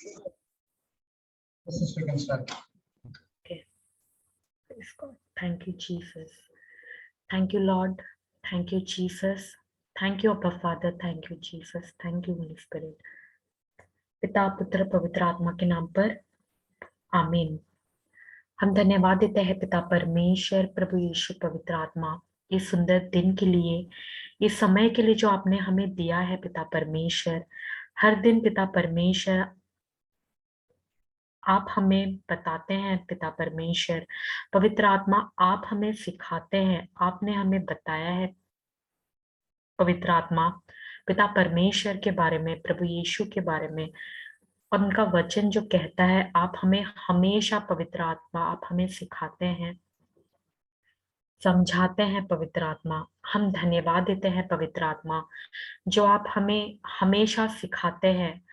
The sister can start. Okay. Praise God. Thank you, Jesus. Thank you, Lord. Thank you, Jesus. Thank you, Abba Father. Thank you, Jesus. Thank you, Holy Spirit. पिता पुत्र पवित्र आत्मा के नाम पर आमीन। हम धन्यवाद देते हैं पिता परमेश्वर, प्रभु यीशु, पवित्र आत्मा, इस सुंदर दिन के लिए, इस समय के लिए जो आपने हमें दिया है पिता परमेश्वर। हर दिन पिता परमेश्वर आप हमें बताते हैं पिता परमेश्वर, पवित्र आत्मा आप हमें सिखाते हैं, आपने हमें बताया है पवित्र आत्मा पिता परमेश्वर के बारे में, प्रभु यीशु के बारे में, और उनका वचन जो कहता है, आप हमें हमेशा पवित्र आत्मा आप हमें सिखाते हैं, समझाते हैं पवित्र आत्मा। हम धन्यवाद देते हैं पवित्र आत्मा जो आप हमें हमेशा सिखाते हैं,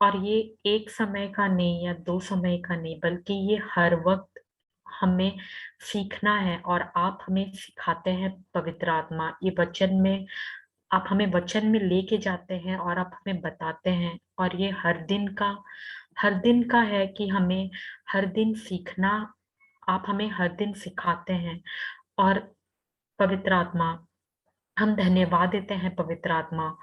और ये एक समय का नहीं या 2 समय का नहीं, बल्कि ये हर वक्त हमें सीखना है, और आप हमें सिखाते हैं पवित्र आत्मा। ये वचन में आप हमें वचन में लेके जाते हैं और आप हमें बताते हैं, और ये हर दिन का है कि हमें हर दिन सीखना, आप हमें हर दिन सिखाते हैं। और पवित्र आत्मा हम धन्यवाद देते हैं पवित्र आत्मा,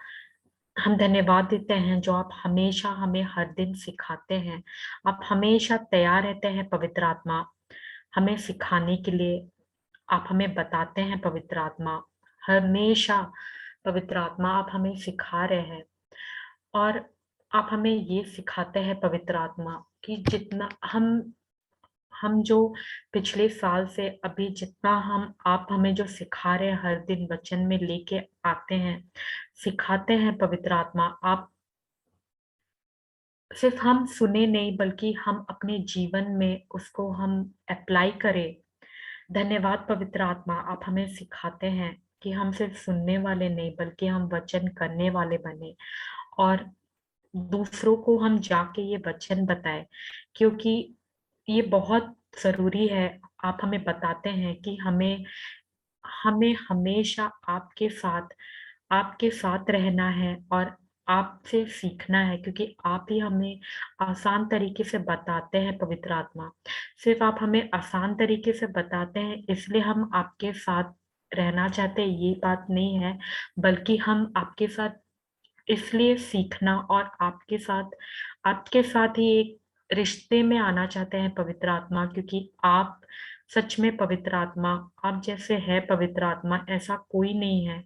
हम धन्यवाद देते हैं जो आप हमेशा हमें हर दिन सिखाते हैं, आप हमेशा तैयार रहते हैं पवित्र आत्मा हमें सिखाने के लिए, आप हमें बताते हैं पवित्र आत्मा, हमेशा पवित्र आत्मा आप हमें सिखा रहे हैं। और आप हमें ये सिखाते हैं पवित्र आत्मा कि जितना हम जो पिछले साल से अभी जितना आप हमें जो सिखा रहे हैं, हर दिन वचन में लेके आते हैं, सिखाते हैं पवित्र आत्मा, आप सिर्फ हम सुने नहीं बल्कि हम अपने जीवन में उसको हम अप्लाई करें। धन्यवाद पवित्र आत्मा, आप हमें सिखाते हैं कि हम सिर्फ सुनने वाले नहीं बल्कि हम वचन करने वाले बने, और दूसरों को हम जाके ये वचन बताएं, क्योंकि ये बहुत जरूरी है। आप हमें बताते हैं कि हमें हमें हमेशा आपके साथ रहना है और आपसे सीखना है, क्योंकि आप ही हमें आसान तरीके से बताते हैं पवित्र आत्मा। सिर्फ आप हमें आसान तरीके से बताते हैं इसलिए हम आपके साथ रहना चाहते हैं, ये बात नहीं है, बल्कि हम आपके साथ इसलिए सीखना और आपके साथ ही एक रिश्ते में आना चाहते हैं पवित्र आत्मा, क्योंकि आप सच में पवित्र आत्मा, आप जैसे है पवित्र आत्मा ऐसा कोई नहीं है,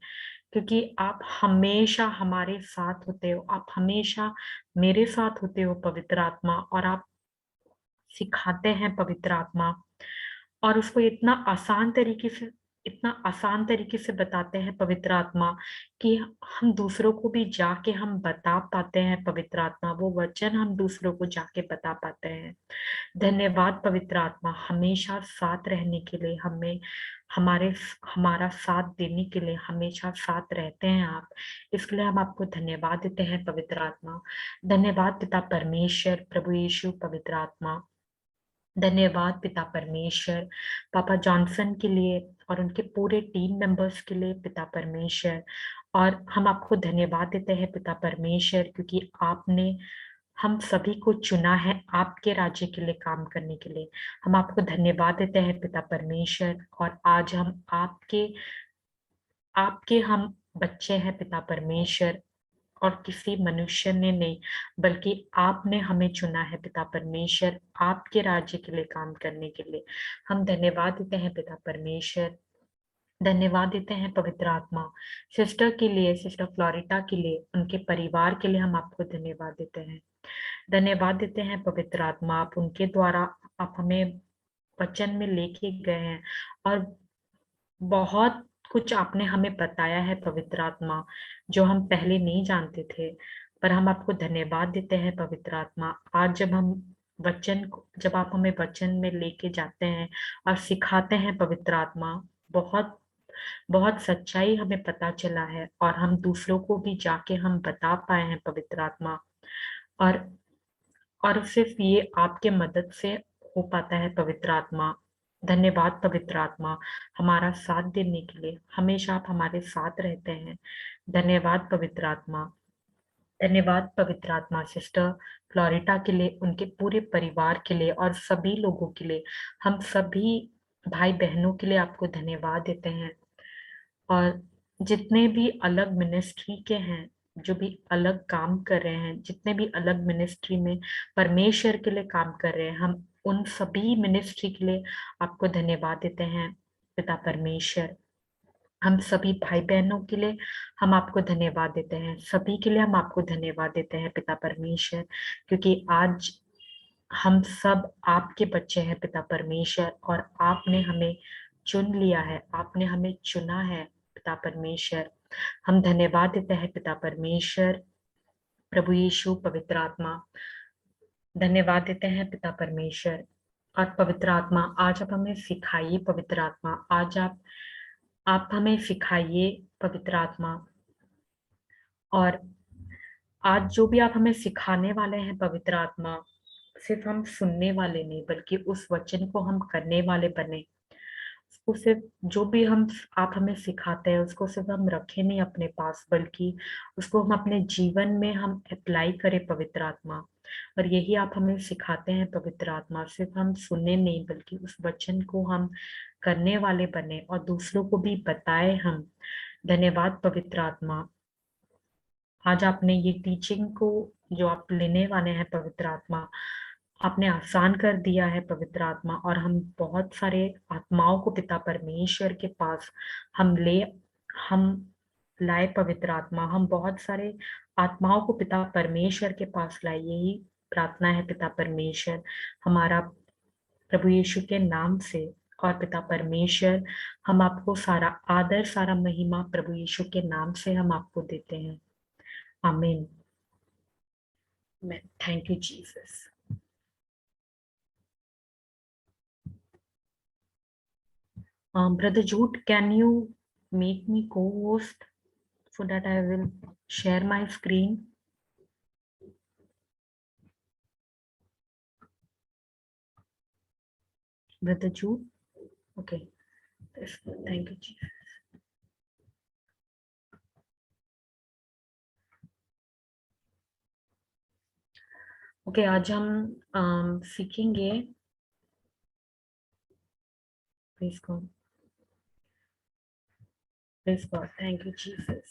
क्योंकि आप हमेशा हमारे साथ होते हो, आप हमेशा मेरे साथ होते हो पवित्र आत्मा, और आप सिखाते हैं पवित्र आत्मा, और उसको इतना आसान तरीके से बताते हैं पवित्र आत्मा कि हम दूसरों को भी जाके हम बता पाते हैं पवित्र आत्मा, वो वचन हम दूसरों को जाके बता पाते हैं। धन्यवाद पवित्र आत्मा, हमेशा साथ रहने के लिए, हमारा साथ देने के लिए हमेशा साथ रहते हैं आप, इसलिए हम आपको धन्यवाद देते हैं पवित्र आत्मा। धन्यवाद पिता परमेश्वर, प्रभु यीशु, पवित्र आत्मा। धन्यवाद पिता परमेश्वर, पापा जॉनसन के लिए और उनके पूरे टीम मेंबर्स के लिए पिता परमेश्वर, और हम आपको धन्यवाद देते हैं पिता परमेश्वर, क्योंकि आपने हम सभी को चुना है आपके राज्य के लिए काम करने के लिए। हम आपको धन्यवाद देते हैं पिता परमेश्वर, और आज हम आपके हम बच्चे हैं पिता परमेश्वर, और किसी मनुष्य ने नहीं बल्कि आपने हमें चुना है पिता परमेश्वर, आपके राज्य के लिए काम करने के लिए। हम धन्यवाद देते हैं पिता परमेश्वर, धन्यवाद देते हैं पवित्र आत्मा, सिस्टर के लिए, सिस्टर फ्लोरिटा के लिए, उनके परिवार के लिए हम आपको धन्यवाद देते हैं। धन्यवाद देते हैं पवित्र आत्मा, आप उनके द्वारा आप हमें वचन में लेके गए हैं, और बहुत कुछ आपने हमें बताया है पवित्र आत्मा जो हम पहले नहीं जानते थे, पर हम आपको धन्यवाद देते हैं पवित्र आत्मा। आज जब आप हमें वचन में लेके जाते हैं और सिखाते हैं पवित्र आत्मा, बहुत बहुत सच्चाई हमें पता चला है, और हम दूसरों को भी जाके हम बता पाए हैं पवित्र आत्मा, और सिर्फ ये आपके मदद से हो पाता है पवित्र आत्मा। धन्यवाद पवित्र आत्मा, हमारा साथ देने के लिए, हमेशा आप हमारे साथ रहते हैं। धन्यवाद पवित्र आत्मा, धन्यवाद पवित्र आत्मा सिस्टर फ्लोरिटा के लिए, उनके पूरे परिवार के लिए और सभी लोगों के लिए, हम सभी भाई बहनों के लिए आपको धन्यवाद देते हैं। और जितने भी अलग मिनिस्ट्री के हैं, जो भी अलग काम कर रहे हैं, जितने भी अलग मिनिस्ट्री में परमेश्वर के लिए काम कर रहे हैं, हम उन सभी मिनिस्ट्री के लिए आपको धन्यवाद देते हैं पिता परमेश्वर। हम सभी भाई बहनों के लिए हम आपको धन्यवाद देते हैं, सभी के लिए हम आपको धन्यवाद देते हैं पिता परमेश्वर, क्योंकि आज हम सब आपके बच्चे हैं पिता परमेश्वर, और आपने हमें चुन लिया है, आपने हमें चुना है पिता परमेश्वर। हम धन्यवाद देते हैं पिता परमेश्वर, प्रभु यीशु, पवित्र आत्मा, धन्यवाद देते हैं पिता परमेश्वर। और पवित्र आत्मा आज आप हमें सिखाइए, पवित्र आत्मा आज आप हमें सिखाइए पवित्र आत्मा। और आज जो भी आप हमें सिखाने वाले हैं पवित्र आत्मा, सिर्फ हम सुनने वाले नहीं बल्कि उस वचन को हम करने वाले बने। उसको सिर्फ जो भी हम आप हमें सिखाते हैं उसको सिर्फ हम रखें नहीं अपने पास, बल्कि उसको हम अपने जीवन में हम अप्लाई करें पवित्र आत्मा। और यही आप हमें सिखाते हैं पवित्र आत्मा, सिर्फ हम सुनने नहीं बल्कि उस वचन को हम करने वाले बने और दूसरों को भी बताए हम। धन्यवाद पवित्र आत्मा, आज आपने ये टीचिंग को जो आप लेने वाले हैं पवित्र आत्मा, आपने आसान कर दिया है पवित्र आत्मा। और हम बहुत सारे आत्माओं को पिता परमेश्वर के पास हम लाए पवित्र आत्मा, हम बहुत सारे आत्माओं को पिता परमेश्वर के पास लाए। यही प्रार्थना है पिता परमेश्वर हमारा, प्रभु यीशु के नाम से। और पिता परमेश्वर हम आपको सारा आदर सारा महिमा प्रभु यीशु के नाम से हम आपको देते हैं। आमीन। Thank you Jesus. Brother Jude, can you make me co-host so that I will share my screen? Brother Jude? Okay. Thank you, Jesus. Okay, आज हम सीखेंगे। Praise God. Praise God. Thank you, Jesus.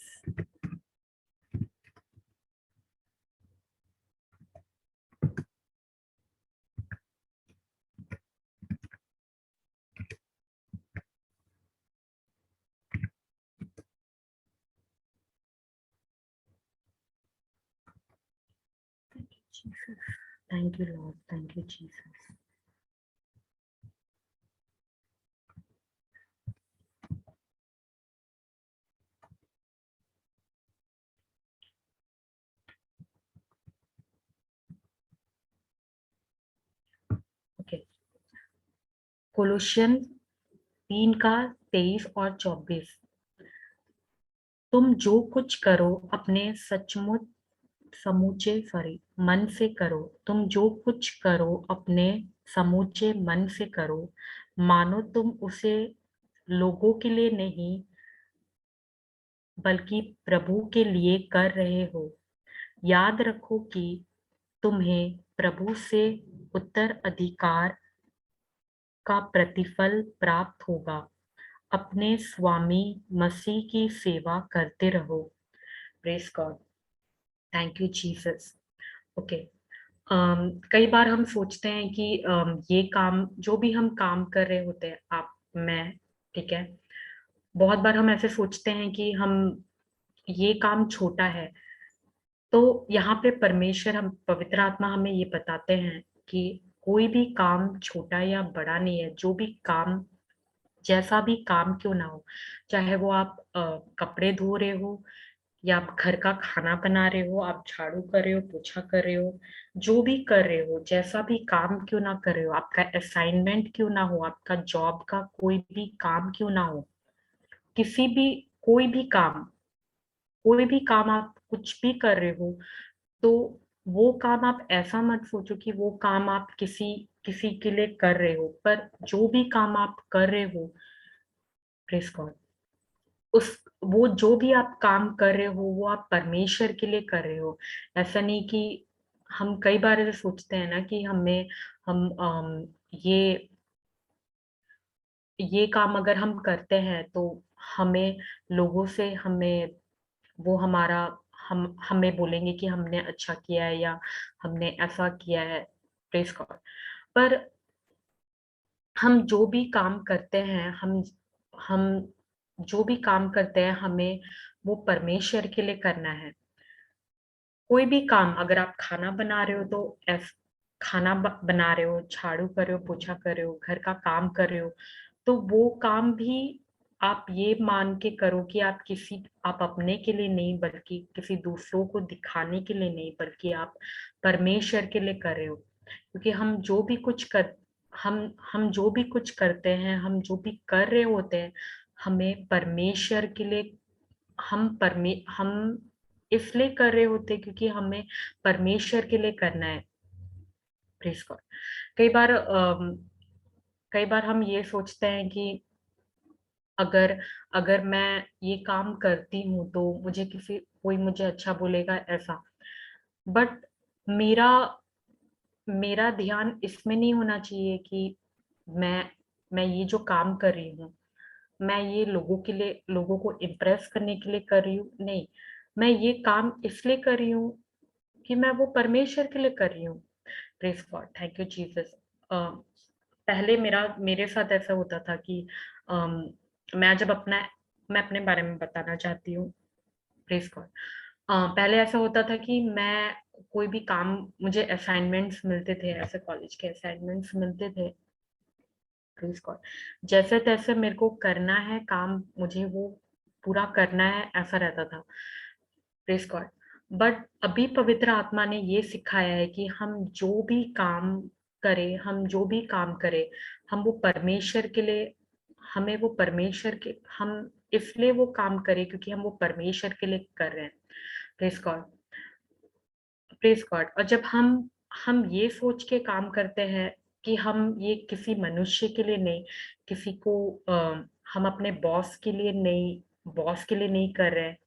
Thank you, Jesus. Thank you, Lord. Thank you, Jesus. Okay. कोलोशियन 3 का 23 और 24। तुम जो कुछ करो अपने सचमुच समूचे मन से करो, तुम जो कुछ करो अपने समूचे मन से करो, मानो तुम उसे लोगों के लिए नहीं बल्कि प्रभु के लिए कर रहे हो। याद रखो कि तुम्हें प्रभु से उत्तराधिकार का प्रतिफल प्राप्त होगा। अपने स्वामी मसीह की सेवा करते रहो। Praise God. Thank you Jesus. Okay. कई बार हम सोचते हैं कि ये काम जो भी हम काम कर रहे होते हैं, आप मैं, ठीक है, बहुत बार हम ऐसे सोचते हैं कि हम ये काम छोटा है। तो यहाँ पे परमेश्वर, हम पवित्र आत्मा हमें ये बताते हैं कि कोई भी काम छोटा या बड़ा नहीं है। जो भी काम, जैसा भी काम क्यों ना हो, चाहे वो आप कपड़े धो रहे हो या आप घर का खाना बना रहे हो, आप झाड़ू कर रहे हो, पोछा कर रहे हो, जो भी कर रहे हो, जैसा भी काम क्यों ना कर रहे हो, आपका असाइनमेंट क्यों ना हो, आपका जॉब का कोई भी काम क्यों ना हो, किसी भी कोई भी काम आप कुछ भी कर रहे हो, तो वो काम आप ऐसा मत सोचो कि वो काम आप किसी किसी के लिए कर रहे हो, पर जो भी काम आप कर रहे हो, प्रेज गॉड, वो जो भी आप काम कर रहे हो वो आप परमेश्वर के लिए कर रहे हो। ऐसा नहीं कि हम कई बार ऐसे सोचते हैं ना कि हम ये काम अगर हम करते हैं तो हमें लोगों से हमें वो हमारा हम हमें बोलेंगे कि हमने अच्छा किया है या हमने ऐसा किया है, प्रेज़ गॉड। पर हम जो भी काम करते हैं, हम जो भी काम करते हैं, हमें वो परमेश्वर के लिए करना है। कोई भी काम अगर आप खाना बना रहे हो तो खाना बना रहे हो, झाड़ू कर रहे हो, पोछा कर रहे हो, घर का काम कर रहे हो, तो वो काम भी आप ये मान के करो कि आप अपने के लिए नहीं बल्कि किसी दूसरों को दिखाने के लिए नहीं बल्कि आप परमेश्वर के लिए कर रहे हो। क्योंकि हम जो भी कुछ करते हैं, हम जो भी कर रहे होते हैं, हमें परमेश्वर के लिए हम इसलिए कर रहे होते हैं क्योंकि हमें परमेश्वर के लिए करना है। Praise God. कई बार कई बार हम ये सोचते हैं कि अगर अगर मैं ये काम करती हूँ तो कोई मुझे अच्छा बोलेगा ऐसा। बट मेरा मेरा ध्यान इसमें नहीं होना चाहिए कि मैं मैं ये जो काम कर रही हूँ, मैं ये लोगों को इम्प्रेस करने के लिए कर रही हूँ, नहीं। मैं ये काम इसलिए कर रही हूँ कि मैं वो परमेश्वर के लिए कर रही हूँ। Praise God, thank you Jesus. पहले मेरे साथ ऐसा होता था कि अम, मैं जब अपना मैं अपने बारे में बताना चाहती हूँ, प्रेज़ गॉड। पहले ऐसा होता था कि मैं कोई भी काम मुझे असाइनमेंट्स मिलते थे, ऐसे कॉलेज के असाइनमेंट्स मिलते थे, प्रेज़ गॉड। जैसे-तैसे मेरे को करना है काम, मुझे वो पूरा करना है, ऐसा रहता था, प्रेज़ गॉड। बट अभी पवित्र आत्मा ने ये सिखाया है कि हम जो भी काम करें, हम वो परमेश्वर के लिए हमें वो परमेश्वर के हम इसलिए वो काम करें क्योंकि हम वो परमेश्वर के लिए कर रहे हैं। Praise God, praise God. और जब हम ये सोच के काम करते हैं कि हम ये किसी मनुष्य के लिए नहीं, किसी को हम अपने बॉस के लिए नहीं कर रहे हैं,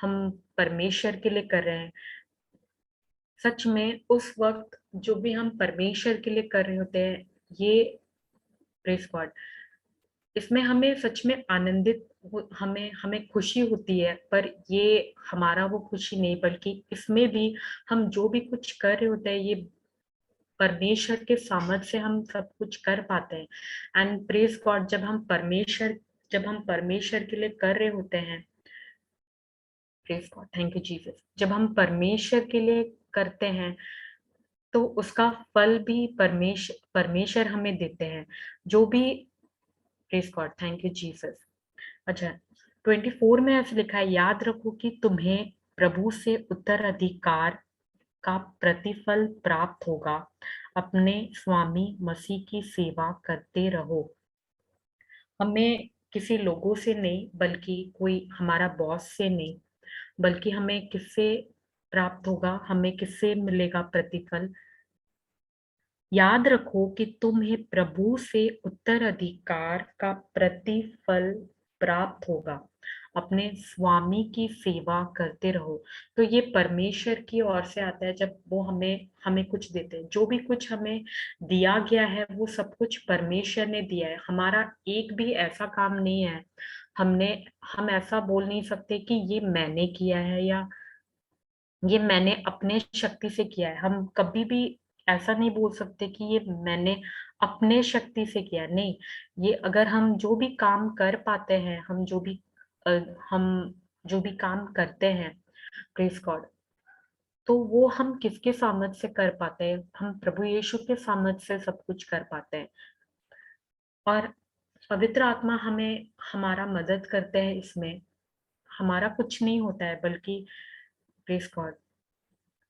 हम परमेश्वर के लिए कर रहे हैं। सच में उस वक़्त जो भी हम परमेश्वर के लिए कर रहे होते हैं, ये प्रेज़ गॉड, इसमें हमें सच में आनंदित हो हमें हमें खुशी होती है, पर ये हमारा वो खुशी नहीं बल्कि इसमें भी हम जो भी कुछ कर रहे होते हैं, ये परमेश्वर के सामर्थ्य से हम सब कुछ कर पाते हैं। एंड प्रेज़ गॉड, जब हम परमेश्वर के लिए कर रहे होते हैं, praise God, thank you Jesus. जब हम परमेश्वर के लिए करते हैं, तो उसका फल भी परमेश्वर हमें देते हैं। जो भी praise God, thank you Jesus. अच्छा, 24 में ऐसे लिखा है, याद रखो कि तुम्हें प्रभु से उत्तराधिकार का प्रतिफल प्राप्त होगा। अपने स्वामी मसीह की सेवा करते रहो। हमें किसी लोगों से नहीं बल्कि कोई हमारा बॉस से नहीं, बल्कि हमें किससे प्राप्त होगा, हमें किससे मिलेगा प्रतिफल। याद रखो कि तुम्हें प्रभु से उत्तराधिकार का प्रतिफल प्राप्त होगा। अपने स्वामी की सेवा करते रहो। तो ये परमेश्वर की ओर से आता है जब वो हमें हमें कुछ देते हैं। जो भी कुछ हमें दिया गया है वो सब कुछ परमेश्वर ने दिया है। हमारा एक भी ऐसा काम नहीं है। हमने हम ऐसा बोल नहीं सकते कि ये मैंने किया है या ये मैंने अपने शक्ति से किया है। हम कभी भी ऐसा नहीं बोल सकते कि ये मैंने अपने शक्ति से किया है, नहीं। ये अगर हम जो भी काम कर पाते हैं, अ, हम जो भी काम करते हैं, प्रेज़ गॉड, तो वो हम किसके सामर्थ्य से कर पाते हैं? हम प्रभु यीशु के सामर्थ्य से सब कुछ कर पाते हैं। और पवित्र आत्मा हमें हमारा मदद करते हैं इसमें। हमारा कुछ नहीं होता है बल्कि praise God,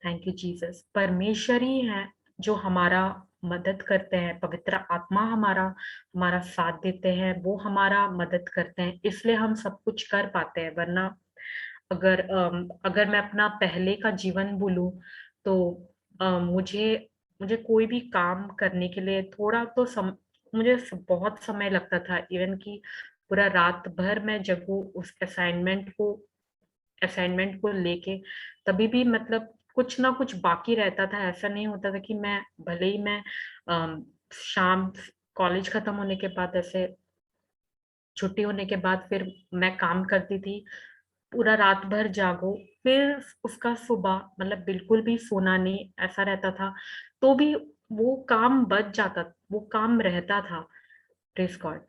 thank you Jesus, परमेश्वर ही है जो हमारा मदद करते हैं। पवित्र आत्मा हमारा हमारा साथ देते हैं, वो हमारा मदद करते हैं, इसलिए हम सब कुछ कर पाते हैं। वरना अगर मैं अपना पहले का जीवन बोलूं तो मुझे मुझे कोई भी काम करने के लिए थोड़ा तो सम मुझे बहुत समय लगता था। इवन कि पूरा रात भर मैं जगूं उस असाइनमेंट को लेके, तभी भी मतलब कुछ ना कुछ बाकी रहता था। ऐसा नहीं होता था कि मैं भले ही मैं शाम कॉलेज खत्म होने के बाद, ऐसे छुट्टी होने के बाद फिर मैं काम करती थी, पूरा रात भर जागो, फिर उसका सुबह मतलब बिल्कुल भी सोना नहीं ऐसा रहता था, तो भी वो काम बच जाता, वो काम रहता था। प्रेज गॉड,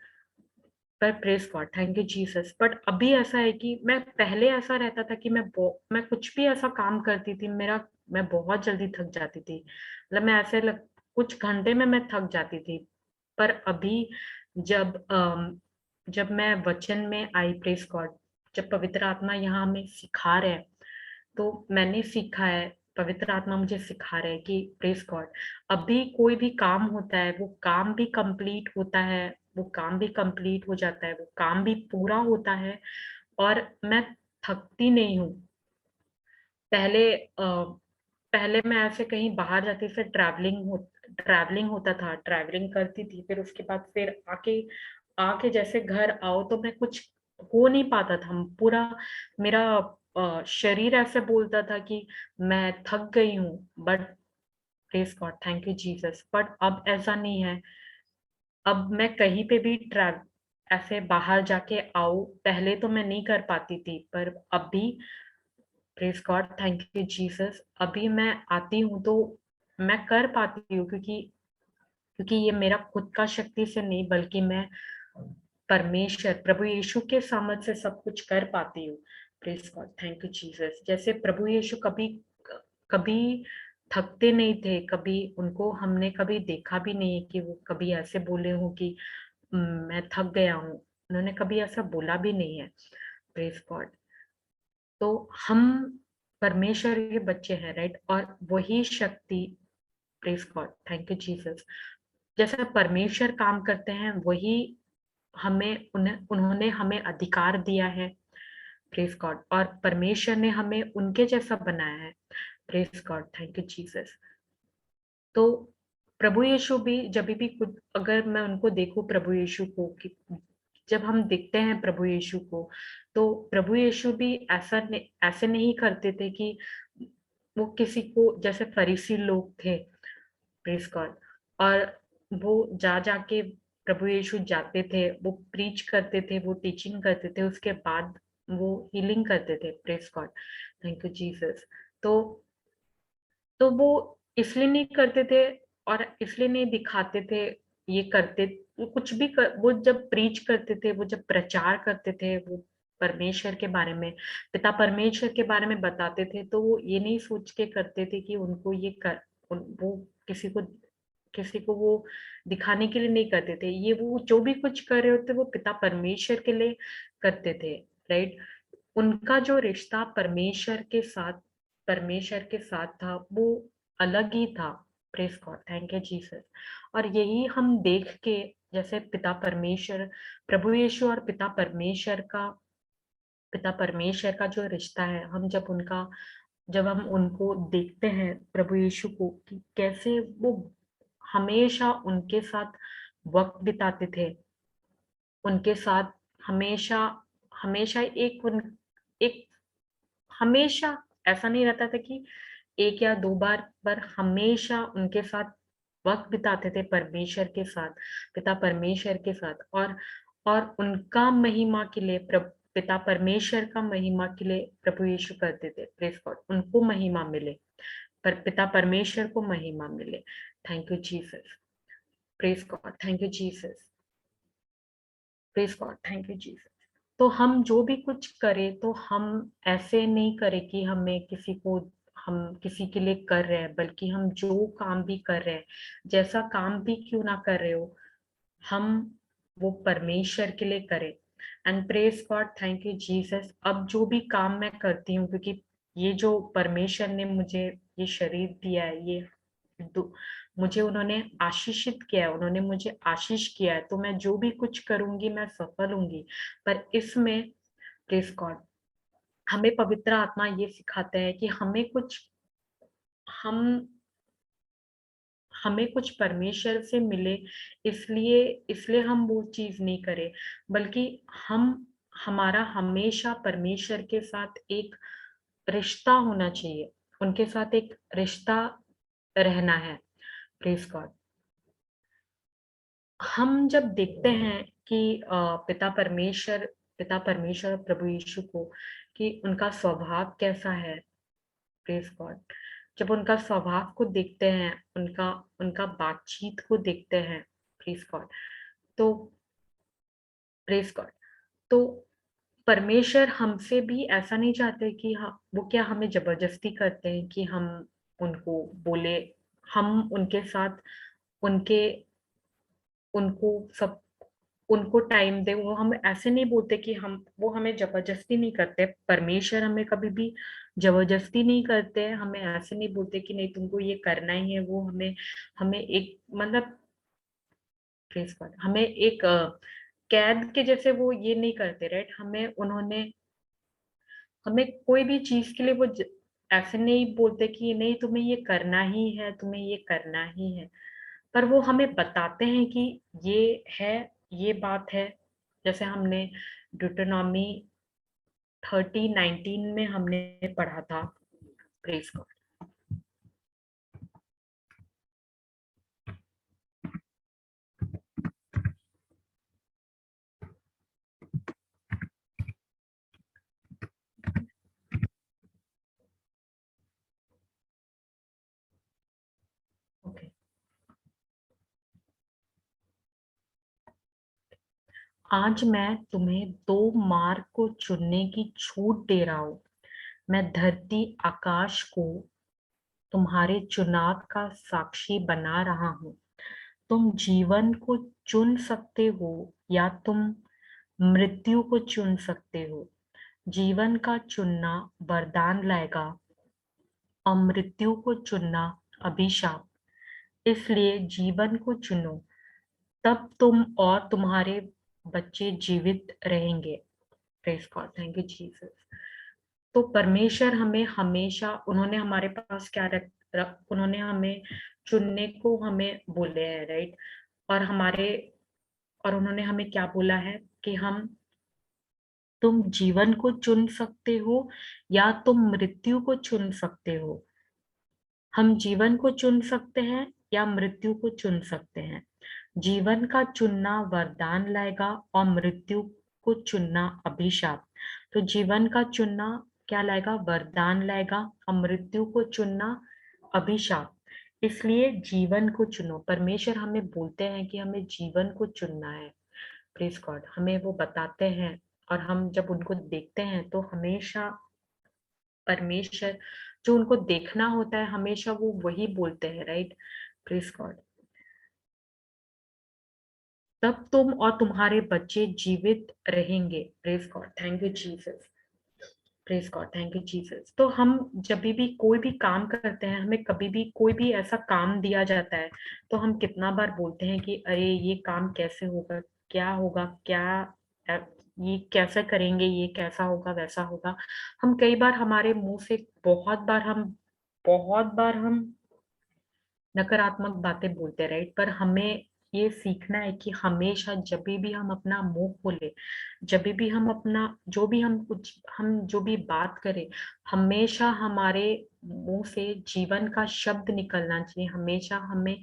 पर praise God, thank you Jesus. But अभी ऐसा है कि मैं पहले ऐसा रहता था कि मैं कुछ भी ऐसा काम करती थी, मैं बहुत जल्दी थक जाती थी, मतलब मैं कुछ घंटे में मैं थक जाती थी। पर अभी जब मैं वचन में आई, प्रेज गॉड, जब पवित्र आत्मा यहाँ हमें सिखा रहे हैं, तो मैंने सीखा है, पवित्र आत्मा मुझे सिखा रहे हैं कि प्रेज गॉड, अभी कोई भी काम होता है वो काम भी कंप्लीट होता है, वो काम भी कंप्लीट हो जाता है, वो काम भी पूरा होता है, और मैं थकती नहीं हूँ। पहले मैं ऐसे कहीं बाहर जाती, फिर ट्रैवलिंग होता था, ट्रैवलिंग करती थी, फिर उसके बाद फिर आके आके जैसे घर आओ तो मैं कुछ हो नहीं पाता था, पूरा मेरा शरीर ऐसे बोलता था कि मैं थक गई हूँ। But praise God, thank you Jesus, but अब ऐसा नहीं है। अब मैं कहीं पे भी ट्रैव ऐसे बाहर जाके आऊं, पहले तो मैं नहीं कर पाती थी, पर अभी praise God, thank you Jesus, अभी मैं आती हूँ तो मैं कर पाती हूँ, क्योंकि क्योंकि ये मेरा खुद का शक्ति से नहीं, बल्कि मैं परमेश्वर प्रभु यीशु के सामर्थ से सब कुछ कर पाती हूँ। Praise God, thank you Jesus. जैसे प्रभु यीशु कभी कभी थकते नहीं थे, कभी उनको हमने कभी देखा भी नहीं है कि वो कभी ऐसे बोले हो कि मैं थक गया हूँ, उन्होंने कभी ऐसा बोला भी नहीं है। Praise God. तो हम परमेश्वर के बच्चे हैं, राइट, और वही शक्ति, praise God, thank you Jesus, जैसा परमेश्वर काम करते हैं वही उन्होंने हमें अधिकार दिया है। प्रेज गॉड, और परमेश्वर ने हमें उनके जैसा बनाया है। Praise God, thank you Jesus. तो प्रभु यीशु भी जब भी कुछ, अगर मैं उनको देखूं प्रभु यीशु को, कि जब हम देखते हैं प्रभु यीशु को, तो प्रभु यीशु भी ऐसे नहीं करते थे कि वो किसी को, जैसे फरीसी लोग थे, प्रेज गॉड, और वो जा जाके प्रभु यीशु जाते थे, वो प्रीच करते थे, वो टीचिंग करते थे, उसके बाद वो हीलिंग करते थे। Praise God, thank you Jesus. तो वो इसलिए नहीं करते थे, और इसलिए नहीं दिखाते थे, ये करते, वो कुछ भी वो जब प्रीच करते थे, वो जब प्रचार करते थे, वो परमेश्वर के बारे में, पिता परमेश्वर के बारे में बताते थे, तो वो ये नहीं सोच के करते थे कि उनको वो किसी को वो दिखाने के लिए नहीं करते थे, ये वो जो भी कुछ कर रहे होते वो पिता परमेश्वर के लिए करते थे, राइट। उनका जो रिश्ता परमेश्वर के साथ था, वो अलग ही था। Praise God, thank you Jesus. और यही हम देख के, जैसे पिता परमेश्वर, प्रभु यीशु और पिता परमेश्वर का जो रिश्ता है, जब हम उनको देखते हैं, प्रभु यीशु को, कि कैसे वो हमेशा उनके साथ वक्त बिताते थे, उनके साथ हमेशा हमेशा एक हमेशा ऐसा नहीं रहता था कि एक या दो बार, पर हमेशा उनके साथ वक्त बिताते थे, परमेश्वर के साथ, पिता परमेश्वर के साथ, और उनका महिमा के लिए, पिता परमेश्वर का महिमा के लिए प्रभु यीशु करते थे। प्रेज गॉड, उनको महिमा मिले, पर पिता परमेश्वर को महिमा मिले। Thank you Jesus. Praise God, thank you Jesus. Praise God, thank you Jesus. तो हम जो भी कुछ करें, तो हम ऐसे नहीं करें कि हम किसी के लिए कर रहे हैं, बल्कि हम जो काम भी कर रहे हैं, जैसा काम भी क्यों ना कर रहे हो, हम वो परमेश्वर के लिए करें। And praise God, thank you Jesus. अब जो भी काम मैं करती हूँ, क्योंकि ये जो परमेश्वर ने मुझे ये शरीर दिया है, मुझे उन्होंने आशीषित किया है, उन्होंने मुझे आशीष किया है, तो मैं जो भी कुछ करूंगी मैं सफल होंगी। पर इसमें, प्रेज गॉड, हमें पवित्र आत्मा ये सिखाता है कि हम हमें कुछ परमेश्वर से मिले, इसलिए इसलिए हम वो चीज नहीं करें, बल्कि हमारा हमेशा परमेश्वर के साथ एक रिश्ता होना चाहिए, उनके साथ एक रिश्ता रहना है। Praise God. हम जब देखते हैं कि पिता परमेश्वर प्रभु यीशु को, कि उनका स्वभाव कैसा है। Praise God. जब उनका स्वभाव को देखते हैं, उनका उनका बातचीत को देखते हैं, प्रेज गॉड, तो प्रेज गॉड, तो परमेश्वर हमसे भी ऐसा नहीं चाहते कि वो क्या हमें जबरदस्ती करते हैं कि हम उनको बोले, हम उनके साथ उनके उनको सब उनको टाइम दे। वो हम ऐसे नहीं बोलते कि वो हमें जबरदस्ती नहीं करते, परमेश्वर हमें कभी भी जबरदस्ती नहीं करते, हमें ऐसे नहीं बोलते कि नहीं तुमको ये करना ही है। वो हमें हमें एक मतलब हमें एक कैद के जैसे वो ये नहीं करते, राइट। हमें कोई भी चीज के लिए वो ऐसे नहीं बोलते कि नहीं तुम्हें ये करना ही है, तुम्हें ये करना ही है, पर वो हमें बताते हैं कि ये है, ये बात है। जैसे हमने ड्यूटोनॉमी 30:19 में हमने पढ़ा था। Praise God. ओके, आज मैं तुम्हें दो मार्ग को चुनने की छूट दे रहा हूं। मैं धरती आकाश को तुम्हारे चुनाव का साक्षी बना रहा हूं। तुम जीवन को चुन सकते हो या तुम मृत्यु को चुन सकते हो। जीवन का चुनना वरदान लाएगा और मृत्यु को चुनना अभिशाप। इसलिए जीवन को चुनो, तब तुम और तुम्हारे बच्चे जीवित रहेंगे। Praise God, thank you Jesus. तो परमेश्वर हमें हमेशा, उन्होंने हमारे पास क्या उन्होंने हमें चुनने को हमें बोले हैं, राइट। और उन्होंने हमें क्या बोला है कि तुम जीवन को चुन सकते हो या तुम मृत्यु को चुन सकते हो। हम जीवन को चुन सकते हैं या मृत्यु को चुन सकते हैं। जीवन का चुनना वरदान लाएगा और मृत्यु को चुनना अभिशाप। तो जीवन का चुनना क्या लाएगा? वरदान लाएगा, और मृत्यु को चुनना अभिशाप। इसलिए जीवन को चुनो। परमेश्वर हमें बोलते हैं कि हमें जीवन को चुनना है। प्रेज गॉड, हमें वो बताते हैं, और हम जब उनको देखते हैं तो हमेशा परमेश्वर जो उनको देखना होता है हमेशा वो वही बोलते हैं, राइट। Praise God. तब तुम और तुम्हारे बच्चे जीवित रहेंगे। Praise God, thank you Jesus. Praise God, thank you Jesus. तो हम जब भी कोई भी काम करते हैं, हमें कभी भी कोई भी ऐसा काम दिया जाता है, तो हम कितना बार बोलते हैं कि अरे ये काम कैसे होगा, क्या होगा, अ, ये कैसे करेंगे, ये कैसा होगा, वैसा होगा। हम कई बार हमारे मुंह से बहुत बार हम नकारात्मक बातें बोलते हैं, राइट। पर हमें ये सीखना है कि हमेशा जब भी हम अपना मुंह खोले, जब भी हम अपना जो भी हम जो भी बात करें, हमेशा हमारे मुंह से जीवन का शब्द निकलना चाहिए। हमेशा हमें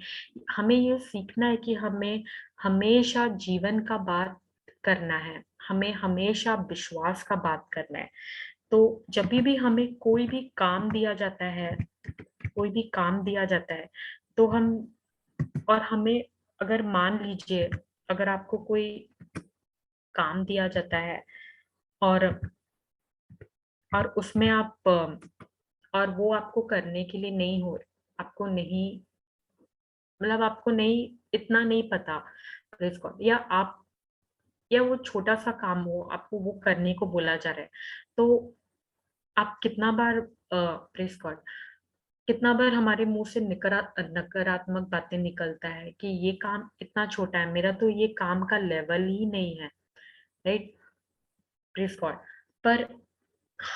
हमें ये सीखना है कि हमें हमेशा जीवन का बात करना है, हमें हमेशा विश्वास का बात करना है। तो जब भी हमें कोई भी काम दिया जाता है, तो हमें, अगर मान लीजिए, अगर आपको कोई काम दिया जाता है, और उसमें और वो आपको करने के लिए नहीं हो, आपको नहीं, मतलब आपको नहीं, इतना नहीं पता, प्रेज गॉड, या वो छोटा सा काम हो, आपको वो करने को बोला जा रहा है, तो आप कितना बार, प्रेज गॉड, कितना बार हमारे मुंह से नकारात्मक बातें निकलता है कि ये काम इतना छोटा है, मेरा तो ये काम का लेवल ही नहीं है, राइट। Praise God. पर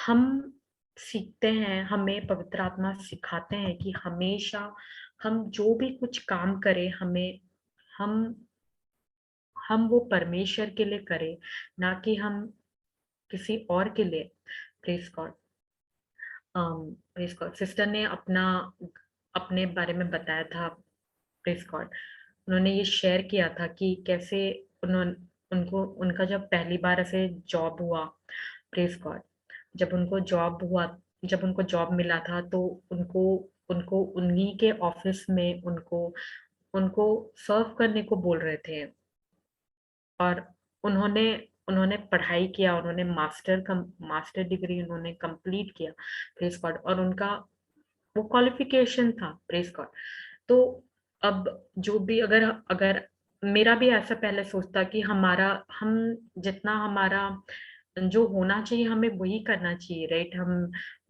हम सीखते हैं, हमें पवित्र आत्मा सिखाते हैं कि हमेशा हम जो भी कुछ काम करें हमें हम वो परमेश्वर के लिए करें, ना कि हम किसी और के लिए। Praise God. Praise God. Sister ने अपने बारे में बताया था। Praise God. उन्होंने ये शेयर किया था कि कैसे उन्होंने उनको उनका जब पहली बार ऐसे जॉब हुआ। Praise God. जब उनको जॉब हुआ, जब उनको जॉब मिला था तो उनको उनको उन्हीं के ऑफिस में उनको उनको सर्व करने को बोल रहे थे। और उन्होंने उन्होंने पढ़ाई किया, उन्होंने मास्टर डिग्री उन्होंने कंप्लीट किया। Praise God. और उनका वो क्वालिफिकेशन था। Praise God. तो अब जो भी अगर अगर मेरा भी ऐसा पहले सोचता कि हम जितना हमारा जो होना चाहिए हमें वही करना चाहिए, राइट।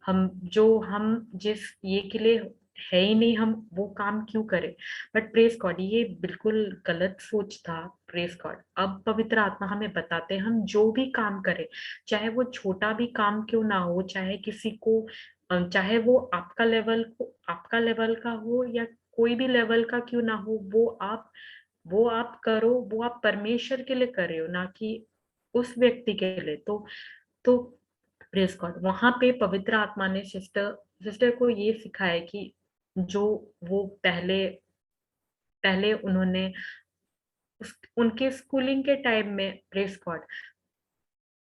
हम जिस ये के लिए है ही नहीं, हम वो काम क्यों करें। बट प्रेज गॉड ये बिल्कुल गलत सोच था। Praise God. अब पवित्र आत्मा हमें बताते हैं हम जो भी काम करें, चाहे वो छोटा भी काम क्यों ना हो, चाहे किसी को चाहे वो आपका लेवल का हो या कोई भी लेवल का क्यों ना हो, वो आप करो, वो आप परमेश्वर के लिए कर रहे हो, ना कि उस व्यक्ति के लिए। तो प्रेज गॉड। वहां पे पवित्र आत्मा ने सिस्टर को ये सिखाया कि जो वो पहले पहले उन्होंने उनके स्कूलिंग के टाइम में। Praise God.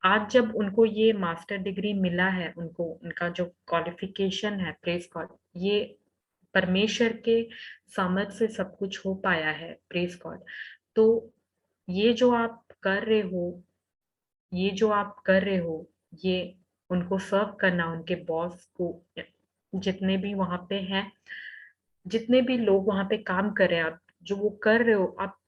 आज जब उनको ये मास्टर डिग्री मिला है, उनको उनका जो क्वालिफिकेशन है, प्रेज गॉड, ये परमेश्वर के सामर्थ से सब कुछ हो पाया है। Praise God. तो ये जो आप कर रहे हो ये जो आप कर रहे हो ये उनको सर्व करना, उनके बॉस को, जितने भी वहां पे हैं, जितने भी लोग वहां पे काम कर रहे हैं, आप जो वो कर रहे हो, आप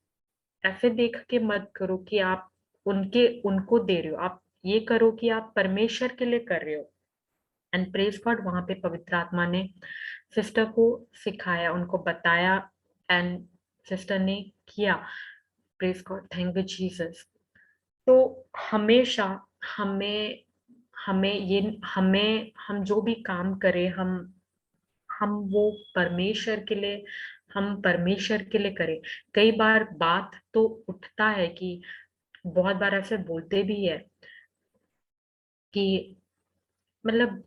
ऐसे देख के मत करो कि आप उनको दे रहे हो। आप ये करो कि आप परमेश्वर के लिए कर रहे हो। And praise God. वहां पे पवित्र आत्मा ने सिस्टर को सिखाया, उनको बताया। एंड सिस्टर ने किया। Praise God. Thank you Jesus. तो हमेशा हमें हमें ये हमें हम जो भी काम करें, हम वो परमेश्वर के लिए हम परमेश्वर के लिए करें। कई बार बात तो उठता है कि बहुत बार ऐसे बोलते भी है कि मतलब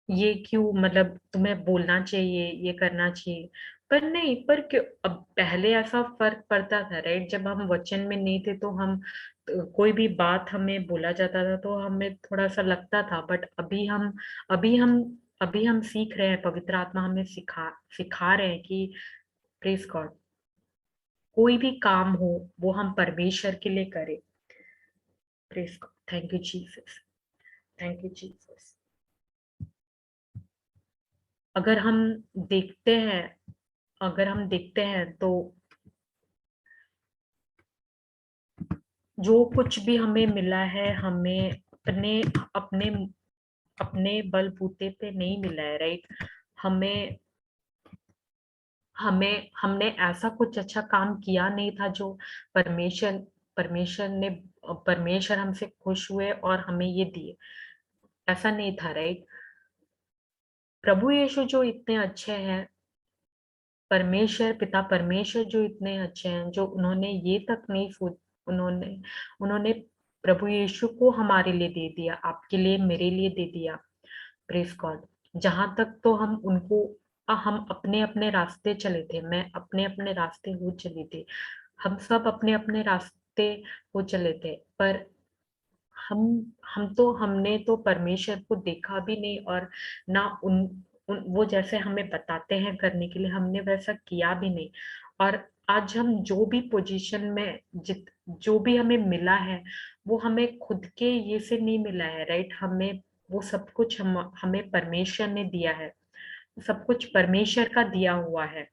ये क्यों, मतलब तुम्हें बोलना चाहिए, ये करना चाहिए। पर नहीं, पर क्यों। अब पहले ऐसा फर्क पड़ता था, राइट। जब हम वचन में नहीं थे तो कोई भी बात हमें बोला जाता था तो हमें थोड़ा सा लगता था। बट अभी हम अभी हम सीख रहे हैं, पवित्र आत्मा हमें सिखा रहे हैं कि प्रेज गॉड, कोई भी काम हो वो हम परमेश्वर के लिए करें। Praise God. Thank you Jesus. Thank you Jesus. अगर हम देखते हैं अगर हम देखते हैं तो जो कुछ भी हमें मिला है, हमें अपने अपने अपने बलबूते पे नहीं मिला है, राइट। हमें हमें हमने ऐसा कुछ अच्छा काम किया नहीं था जो परमेश्वर परमेश्वर ने परमेश्वर हमसे खुश हुए और हमें ये दिए। ऐसा नहीं था, राइट। प्रभु यीशु जो इतने अच्छे हैं, परमेश्वर पिता परमेश्वर जो इतने अच्छे हैं, जो उन्होंने ये तक नहीं सोच उन्होंने उन्होंने प्रभु यीशु को हमारे लिए दे दिया, आपके लिए, मेरे लिए दे दिया। Praise God. जहां तक तो हम अपने अपने रास्ते चले थे, मैं अपने अपने रास्ते हो चली थी, हम सब अपने अपने रास्ते हो चले थे। पर हम हमने तो परमेश्वर को देखा भी नहीं, और ना वो जैसे हमें बताते हैं करने के लिए हमने वैसा किया भी नहीं। और आज हम जो भी पोजीशन में जो भी हमें मिला है वो हमें खुद के ये से नहीं मिला है, राइट। हमें वो सब कुछ हमें परमेश्वर ने दिया है, सब कुछ परमेश्वर का दिया हुआ है।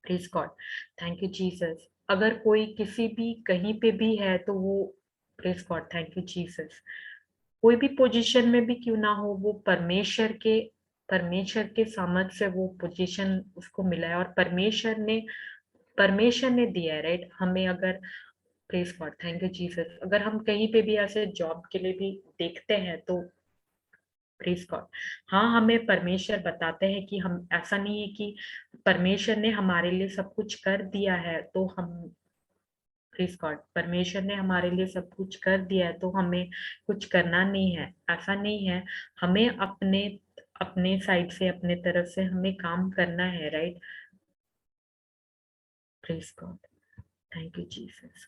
Praise God. Thank you Jesus. अगर कोई किसी भी कहीं पे भी है तो वो, praise God, thank you Jesus, कोई भी पोजीशन में भी क्यों ना हो, वो परमेश्वर के सामर्थ से वो पोजीशन उसको मिला है, और परमेश्वर ने दिया है, राइट। हमें अगर, praise God, thank you Jesus, अगर हम कहीं पे भी ऐसे जॉब के लिए भी देखते हैं तो प्रेज गॉड। हाँ, हमें परमेश्वर बताते हैं कि हम, ऐसा नहीं है कि परमेश्वर ने हमारे लिए सब कुछ कर दिया है तो हम, प्रेज गॉड, परमेश्वर ने हमारे लिए सब कुछ कर दिया है तो हमें कुछ करना नहीं है, ऐसा नहीं है। हमें अपने अपने साइड से, अपने तरफ से हमें काम करना है, right. Praise God, thank you Jesus.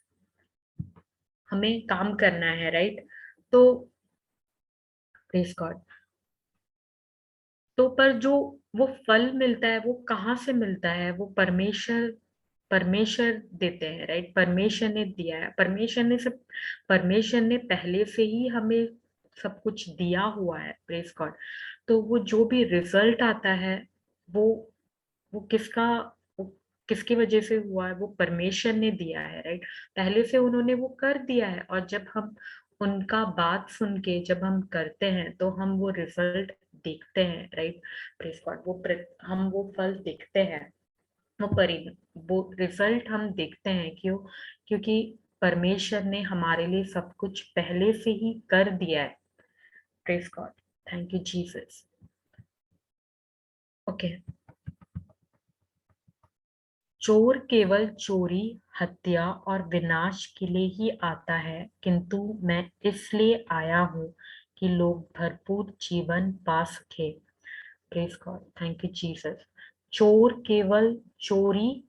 हमें काम करना है, राइट। तो प्रेज गॉड, तो पर जो वो फल मिलता है वो कहाँ से मिलता है? वो परमेश्वर परमेश्वर देते हैं, राइट। परमेश्वर ने दिया है, परमेश्वर ने पहले से ही हमें सब कुछ दिया हुआ है, प्रेज गॉड। तो वो जो भी रिजल्ट आता है वो वो किसका वो किसकी वजह से हुआ है? वो परमेश्वर ने दिया है, राइट। पहले से उन्होंने वो कर दिया है, और जब हम उनका बात सुन के जब हम करते हैं तो हम वो रिजल्ट देखते हैं, राइट। प्रेज गॉड, हम वो फल देखते हैं, वो रिजल्ट हम देखते हैं। क्यों? क्योंकि परमेश्वर ने हमारे लिए सब कुछ पहले से ही कर दिया है। Praise God, thank you Jesus. Okay. चोर केवल चोरी, हत्या और विनाश के लिए ही आता है, किंतु मैं इसलिए आया हूँ कि लोग भरपूर जीवन पा सके। Praise God, thank you Jesus. चोर केवल चोरी,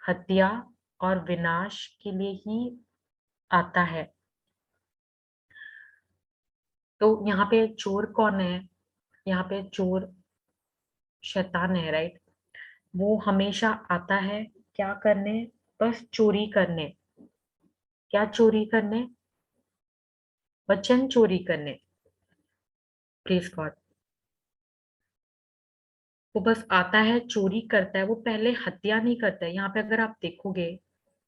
हत्या और विनाश के लिए ही आता है। तो यहाँ पे चोर कौन है? यहाँ पे चोर शैतान है, राइट। वो हमेशा आता है क्या करने? बस चोरी करने। क्या चोरी करने? वचन चोरी करने। Praise God. वो बस आता है, चोरी करता है, वो पहले हत्या नहीं करता है। यहाँ पे अगर आप देखोगे,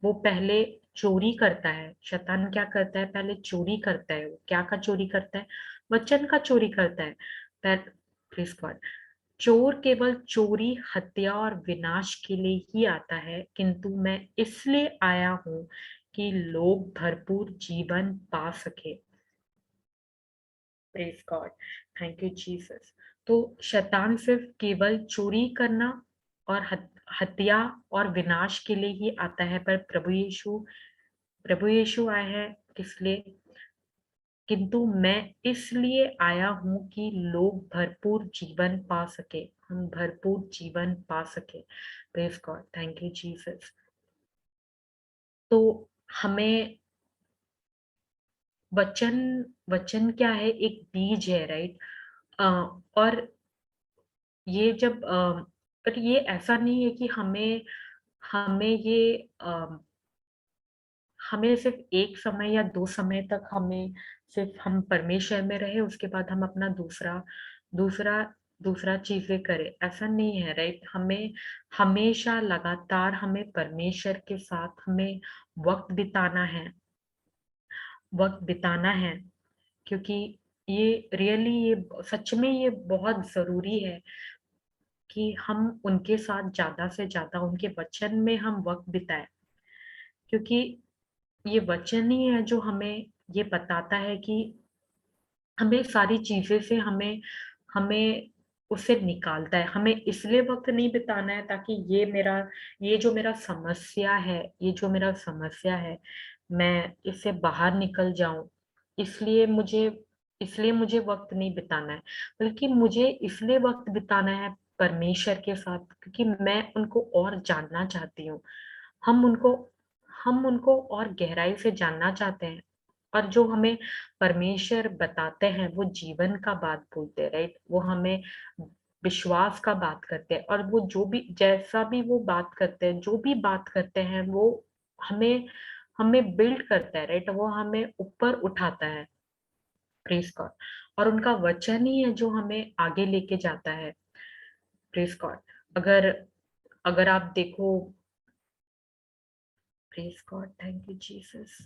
वो पहले चोरी करता है। शैतान क्या करता है? पहले चोरी करता है। वो क्या का चोरी करता है? वचन का चोरी करता है। Praise God. चोर केवल चोरी, हत्या और विनाश के लिए ही आता है, किंतु मैं इसलिए आया हूं कि लोग भरपूर जीवन पा सके। Praise God, thank you Jesus. तो शैतान सिर्फ केवल चोरी करना और हत्या और विनाश के लिए ही आता है, पर प्रभु यीशु आए हैं किस लिए? किंतु मैं इसलिए आया हूं कि लोग भरपूर जीवन पा सके, हम भरपूर जीवन पा सके। Praise God, thank you Jesus. तो हमें वचन वचन क्या है? एक बीज है, राइट। और ये पर ये ऐसा नहीं है कि हमें हमें ये हमें सिर्फ एक समय या 2 समय तक हमें सिर्फ हम परमेश्वर में रहे, उसके बाद हम अपना दूसरा दूसरा दूसरा चीजें करें, ऐसा नहीं है, राइट। हमें हमेशा लगातार हमें परमेश्वर के साथ हमें वक्त बिताना है, वक्त बिताना है। क्योंकि ये रियली, ये सच में ये बहुत जरूरी है कि हम उनके साथ ज्यादा से ज्यादा उनके वचन में हम वक्त बिताएं। क्योंकि ये वचन ही है जो हमें ये बताता है कि हमें सारी चीजें से हमें हमें उससे निकालता है। हमें इसलिए वक्त नहीं बिताना है ताकि ये जो मेरा समस्या है, ये जो मेरा समस्या है, मैं इससे बाहर निकल जाऊं। इसलिए मुझे इसलिए मुझे वक्त नहीं बिताना है, बल्कि मुझे इसलिए वक्त बिताना है परमेश्वर के साथ, क्योंकि मैं उनको और जानना चाहती हूँ। हम उनको हम उनको और गहराई से जानना चाहते हैं। और जो हमें परमेश्वर बताते हैं वो जीवन का बात बोलते हैं, राइट। वो हमें विश्वास का बात करते हैं, और वो जो भी जैसा भी वो बात करते हैं, जो भी बात करते हैं, वो हमें हमें बिल्ड करता है, राइट। वो हमें ऊपर उठाता है। Praise God. और उनका वचन ही है जो हमें आगे लेके जाता है। Praise God. अगर अगर आप देखो, praise God, thank you Jesus.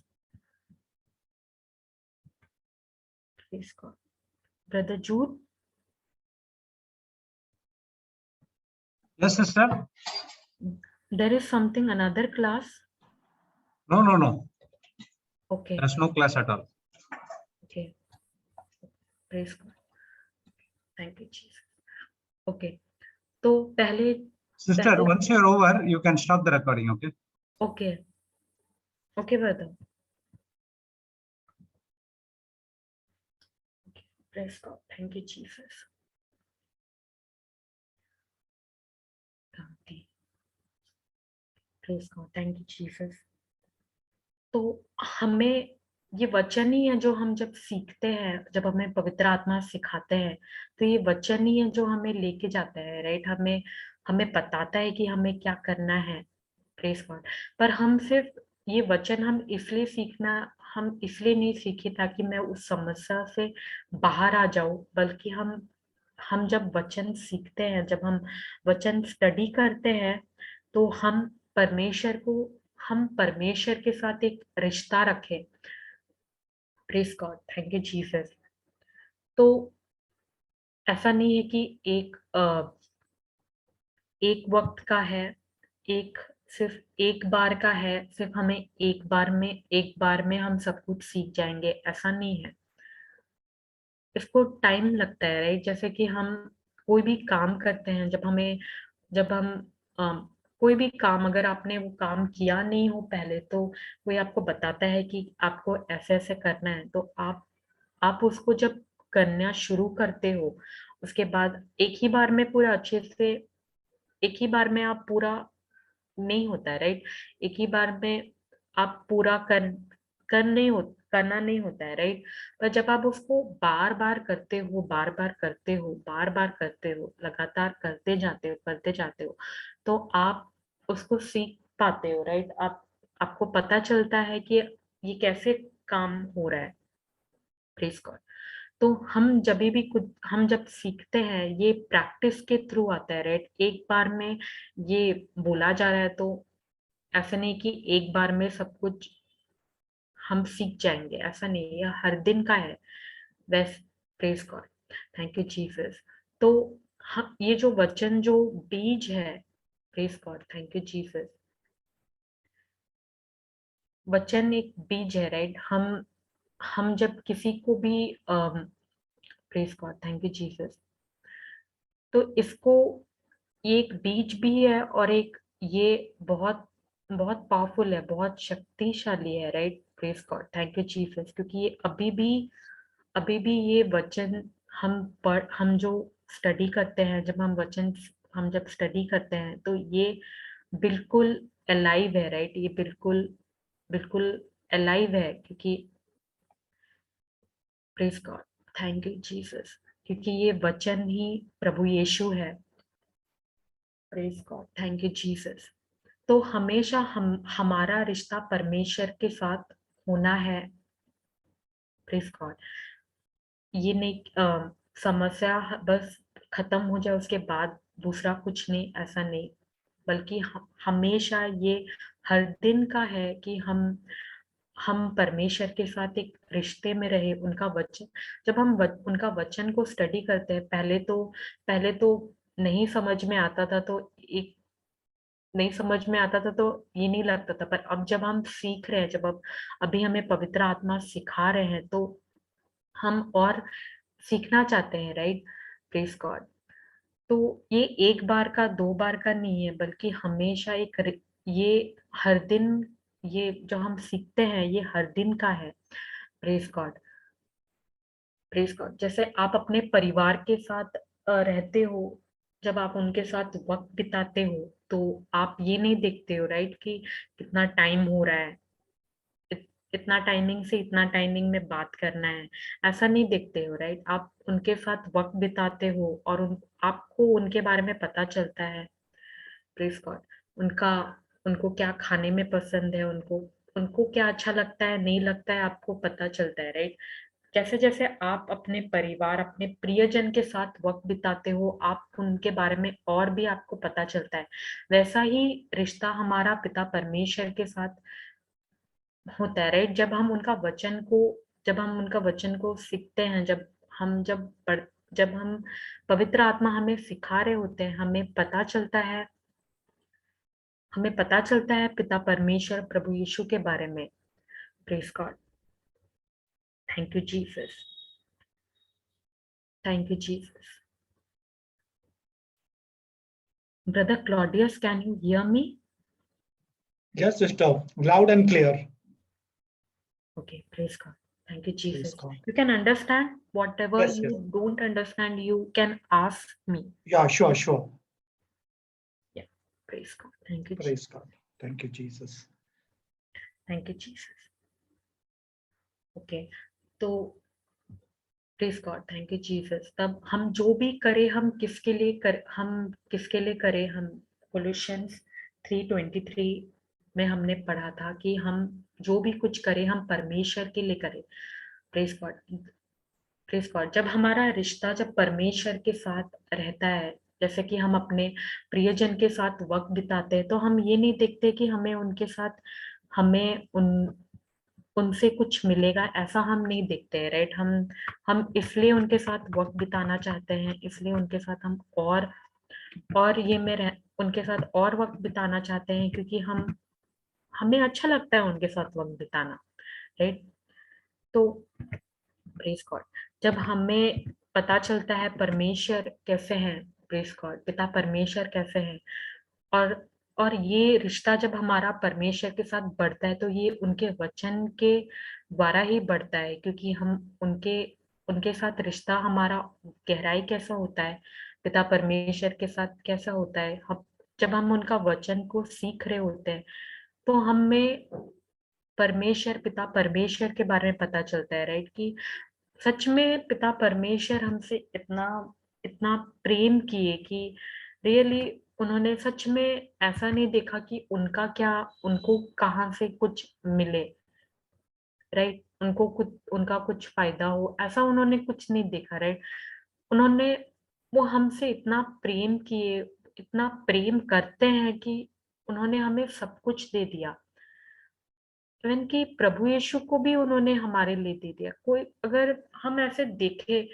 Praise God. Brother Jude, Yes, sister. there is something another class. No, no, no. Okay, There's no class at all. okay. Praise God. Thank you Jesus. Okay, तो पहले Sister, पहले once you're over, you can stop the recording, okay? Okay okay brother, press God, thank you Jesus. Press God, thank you Jesus. तो हमें ये वचन ही है जो हम जब सीखते हैं, जब हमें पवित्र आत्मा सिखाते हैं, तो ये वचन ही है जो हमें लेके जाता है, राइट? हमें हमें बताता है कि हमें क्या करना है। Press God. पर हम सिर्फ ये वचन हम इसलिए नहीं सीखे ताकि मैं उस समस्या से बाहर आ जाऊं, बल्कि हम जब वचन सीखते हैं, जब हम वचन स्टडी करते हैं, तो हम परमेश्वर के साथ एक रिश्ता रखें। Praise God, thank you Jesus. तो ऐसा नहीं है कि एक वक्त का है, एक सिर्फ एक बार का है, सिर्फ हमें एक बार में हम सब कुछ सीख जाएंगे, ऐसा नहीं है। इसको टाइम लगता है, राइट? जैसे कि हम कोई भी काम करते हैं, जब हम कोई भी काम, अगर आपने वो काम किया नहीं हो पहले, तो कोई आपको बताता है कि आपको ऐसे ऐसे करना है, तो आप उसको जब करना शुरू करते हो, उसके बाद एक ही बार में आप पूरा नहीं होता है, राइट? एक ही बार में आप पूरा करना नहीं होता है, राइट? पर जब आप उसको बार बार करते हो, लगातार करते जाते हो, तो आप उसको सीख पाते हो, राइट? आपको पता चलता है कि ये कैसे काम हो रहा है। Praise God. तो हम जब सीखते हैं, ये प्रैक्टिस के थ्रू आता है, राइट? एक बार में ये बोला जा रहा है, तो ऐसा नहीं कि एक बार में सब कुछ हम सीख जाएंगे, ऐसा नहीं, ये हर दिन का है। वैस praise God, thank you Jesus. तो हम ये जो वचन, जो बीज है, praise God, thank you Jesus. वचन एक बीज है, राइट? हम जब किसी को भी praise God, thank you Jesus. तो इसको, ये एक बीज भी है, और एक ये बहुत बहुत पावरफुल है, बहुत शक्तिशाली है, right? Praise God, thank you Jesus. क्योंकि ये अभी भी ये वचन हम जो स्टडी करते हैं, हम जब स्टडी करते हैं, तो ये बिल्कुल अलाइव है, राइट? ये बिल्कुल बिल्कुल अलाइव है, क्योंकि praise God, thank you Jesus, क्योंकि ये वचन ही प्रभु यीशु है। Praise God, thank you Jesus. तो हमेशा हमारा रिश्ता परमेश्वर के साथ होना है। Praise God. ये नहीं समस्या बस खत्म हो जाए उसके बाद दूसरा कुछ नहीं, ऐसा नहीं, बल्कि हमेशा ये हर दिन का है कि हम परमेश्वर के साथ एक रिश्ते में रहे। उनका वचन, जब उनका वचन को स्टडी करते हैं, पहले तो नहीं समझ में आता था, तो ये नहीं लगता था, पर अब जब हम सीख रहे हैं, अभी हमें पवित्र आत्मा सिखा रहे हैं, तो हम और सीखना चाहते हैं, राइट? Praise God. तो ये एक बार का, दो बार का नहीं है, बल्कि हमेशा ये हर दिन, ये जो हम सीखते हैं, ये हर दिन का है। Praise God, praise God. जैसे आप अपने परिवार के साथ रहते हो, जब आप उनके साथ वक्त बिताते हो, तो आप ये नहीं देखते हो, राइट, कि कितना टाइम हो रहा है, इतना टाइमिंग से इतना टाइमिंग में बात करना है, ऐसा नहीं देखते हो, राइट? आप उनके साथ वक्त बिताते हो, और आपको उनके बारे में पता चलता है। Praise God. उनका उनको क्या खाने में पसंद है, उनको उनको क्या अच्छा लगता है, नहीं लगता है, आपको पता चलता है, राइट? जैसे जैसे आप अपने परिवार, अपने प्रियजन के साथ वक्त बिताते हो, आप उनके बारे में और भी आपको पता चलता है। वैसा ही रिश्ता हमारा पिता परमेश्वर के साथ होता है, राइट? जब हम उनका वचन को सीखते हैं, जब हम पवित्र आत्मा हमें सिखा रहे होते हैं, हमें पता चलता है पिता परमेश्वर, प्रभु यीशु के बारे में। Praise God, thank you Jesus, thank you Jesus. Brother Claudius, can you hear me? Yes, sister, loud and clear. Okay, praise God. Thank you, Praise Jesus. God. You can understand whatever Yes, you yes. don't understand, you can ask me. Yeah, sure. Yeah, praise God. Thank you, Praise God. Thank you, Jesus. Thank you, Jesus. Okay, तो praise God, thank you Jesus. तब हम जो भी करें, हम किसके लिए करें? हम कोलोसियंस 3:23 में हमने पढ़ा था कि हम जो भी कुछ करें हम परमेश्वर के लिए करें। Praise God, praise God. जब हमारा रिश्ता जब परमेश्वर के साथ रहता है, जैसे कि हम अपने प्रियजन के साथ वक्त बिताते हैं, तो हम ये नहीं देखते कि हमें उनके साथ हमें उनसे कुछ मिलेगा, ऐसा हम नहीं देखते हैं, राइट? हम इसलिए उनके साथ वक्त बिताना चाहते हैं, इसलिए उनके साथ हम और ये उनके साथ और वक्त बिताना चाहते हैं, क्योंकि हमें अच्छा लगता है उनके साथ वक्त बिताना, राइट? तो प्रेज गॉड, जब हमें पता चलता है परमेश्वर कैसे हैं, प्रेज गॉड, पिता परमेश्वर कैसे हैं, और ये रिश्ता जब हमारा परमेश्वर के साथ बढ़ता है, तो ये उनके वचन के द्वारा ही बढ़ता है, क्योंकि हम उनके साथ रिश्ता हमारा गहराई कैसा होता है, पिता परमेश्वर के साथ कैसा होता है, हम जब हम उनका वचन को सीख रहे होते हैं, तो हमें पिता परमेश्वर के बारे में पता चलता है, राइट? कि सच में पिता परमेश्वर हमसे इतना इतना प्रेम किए कि रियली उन्होंने सच में ऐसा नहीं देखा कि उनको कहाँ से कुछ मिले, राइट? उनका कुछ फायदा हो, ऐसा उन्होंने कुछ नहीं देखा, राइट? उन्होंने वो हमसे इतना प्रेम किए, इतना प्रेम करते हैं कि उन्होंने हमें सब कुछ दे दिया। इवन कि प्रभु यीशु को भी उन्होंने हमारे लिए दे दिया। कोई अगर हम ऐसे देखें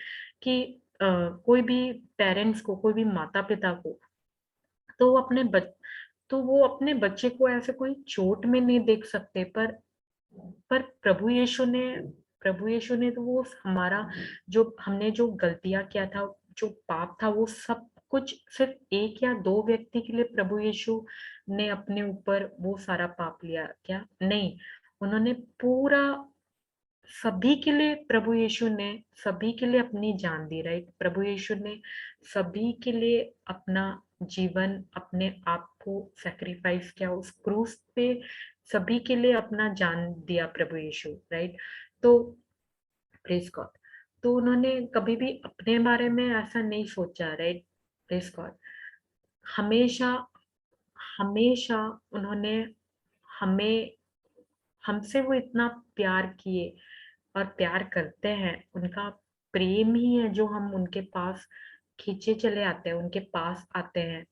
कि कोई भी पेरेंट्स को, कोई भी माता-पिता को, तो वो अपने बच्चे को ऐसे कोई चोट में नहीं देख सकते, पर प्रभु यीशु ने तो वो हमारा जो हमने जो गलतियाँ किया था, जो पाप था, वो सब कुछ सिर्फ 1 या 2 व्यक्ति के लिए प्रभु यीशु ने अपने ऊपर वो सारा पाप लिया क्या? नहीं, उन्होंने पूरा सभी के लिए प्रभु यीशु ने सभी के लिए अपनी जान दी, राइट? प्रभु यीशु ने सभी के लिए अपना जीवन, अपने आप को सैक्रिफाइस किया उस क्रूस पे, सभी के लिए अपना जान दिया प्रभु यीशु, राइट? तो प्रेज गॉड, तो उन्होंने कभी भी अपने बारे में ऐसा नहीं सोचा, राइट? प्रेज गॉड, हमेशा हमेशा उन्होंने हमें हमसे वो इतना प्यार किए और प्यार करते हैं, उनका प्रेम ही है जो हम उनके पास खींचे चले आते हैं, उनके पास आते हैं।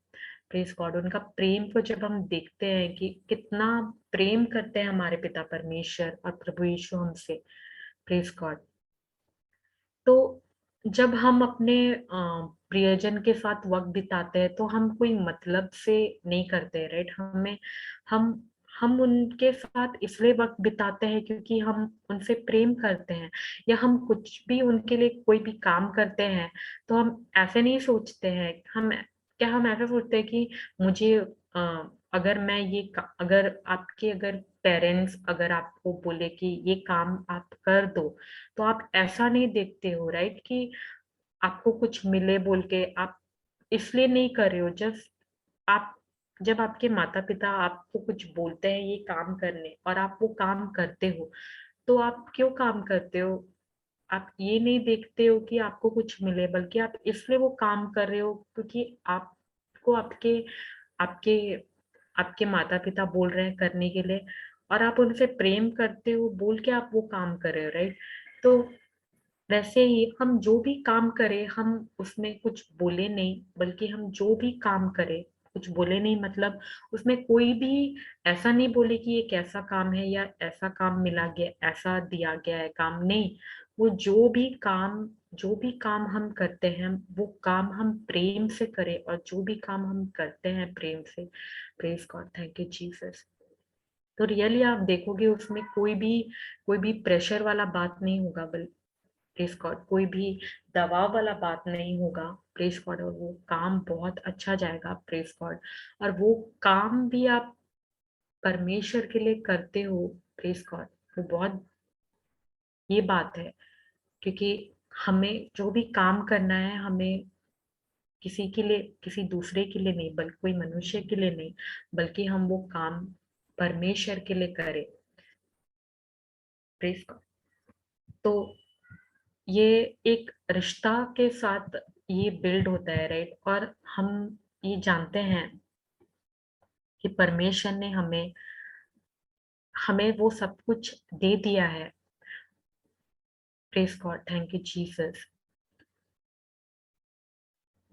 प्रेज गॉड, उनका प्रेम को जब हम देखते हैं कि कितना प्रेम करते हैं हमारे पिता परमेश्वर और प्रभु यीशु हमसे, प्रेज गॉड। तो जब हम अपने प्रियजन के साथ वक्त बिताते हैं, तो हम कोई मतलब से नहीं करते, राइट? हम हम उनके साथ इसलिए वक्त बिताते हैं क्योंकि हम उनसे प्रेम करते हैं, या हम कुछ भी उनके लिए कोई भी काम करते हैं, तो हम ऐसे नहीं सोचते हैं, हम ऐसा सोचते हैं कि मुझे अगर मैं अगर पेरेंट्स अगर आपको बोले कि ये काम आप कर दो, तो आप ऐसा नहीं देखते हो, राइट? कि आपको कुछ मिले बोल के आप इसलिए नहीं कर रहे हो। आप जब आपके माता-पिता आपको कुछ बोलते हैं ये काम करने और आप वो काम करते हो, तो आप क्यों काम करते हो? आप ये नहीं देखते हो कि आपको कुछ मिले, बल्कि आप इसलिए वो काम कर रहे हो क्योंकि आपको आपके आपके आपके माता-पिता बोल रहे हैं करने के लिए, और आप उनसे प्रेम करते हो बोल के आप वो काम कर रहे हो, राइट? तो वैसे ही हम जो भी काम करें, हम उसमें कुछ बोले नहीं, बल्कि हम जो भी काम करें, कुछ बोले नहीं मतलब उसमें कोई भी ऐसा नहीं बोले कि ये कैसा काम है या ऐसा काम मिला गया, ऐसा दिया गया है काम, नहीं। वो जो भी काम हम करते हैं, वो काम हम प्रेम से करें, और जो भी काम हम करते हैं प्रेम से। Praise God, thank you Jesus. तो रियली आप देखोगे उसमें कोई भी प्रेशर वाला बात नहीं होगा, प्रेज गॉड, कोई भी दबाव वाला बात नहीं होगा, प्रेज गॉड, और वो काम बहुत अच्छा जाएगा, प्रेज गॉड। और वो काम भी आप परमेश्वर के लिए करते हो, प्रेज गॉड, वो बहुत, ये बात है, क्योंकि हमें जो भी काम करना है, हमें किसी के लिए, किसी दूसरे के लिए नहीं, बल्कि कोई मनुष्य के लिए नहीं, बल्कि हम वो काम परमेश्वर के लिए करें, प्रेज गॉड। तो ये एक रिश्ता के साथ ये बिल्ड होता है, राइट। और हम ये जानते हैं कि परमेश्वर ने हमें हमें वो सब कुछ दे दिया है, praise God, thank you Jesus.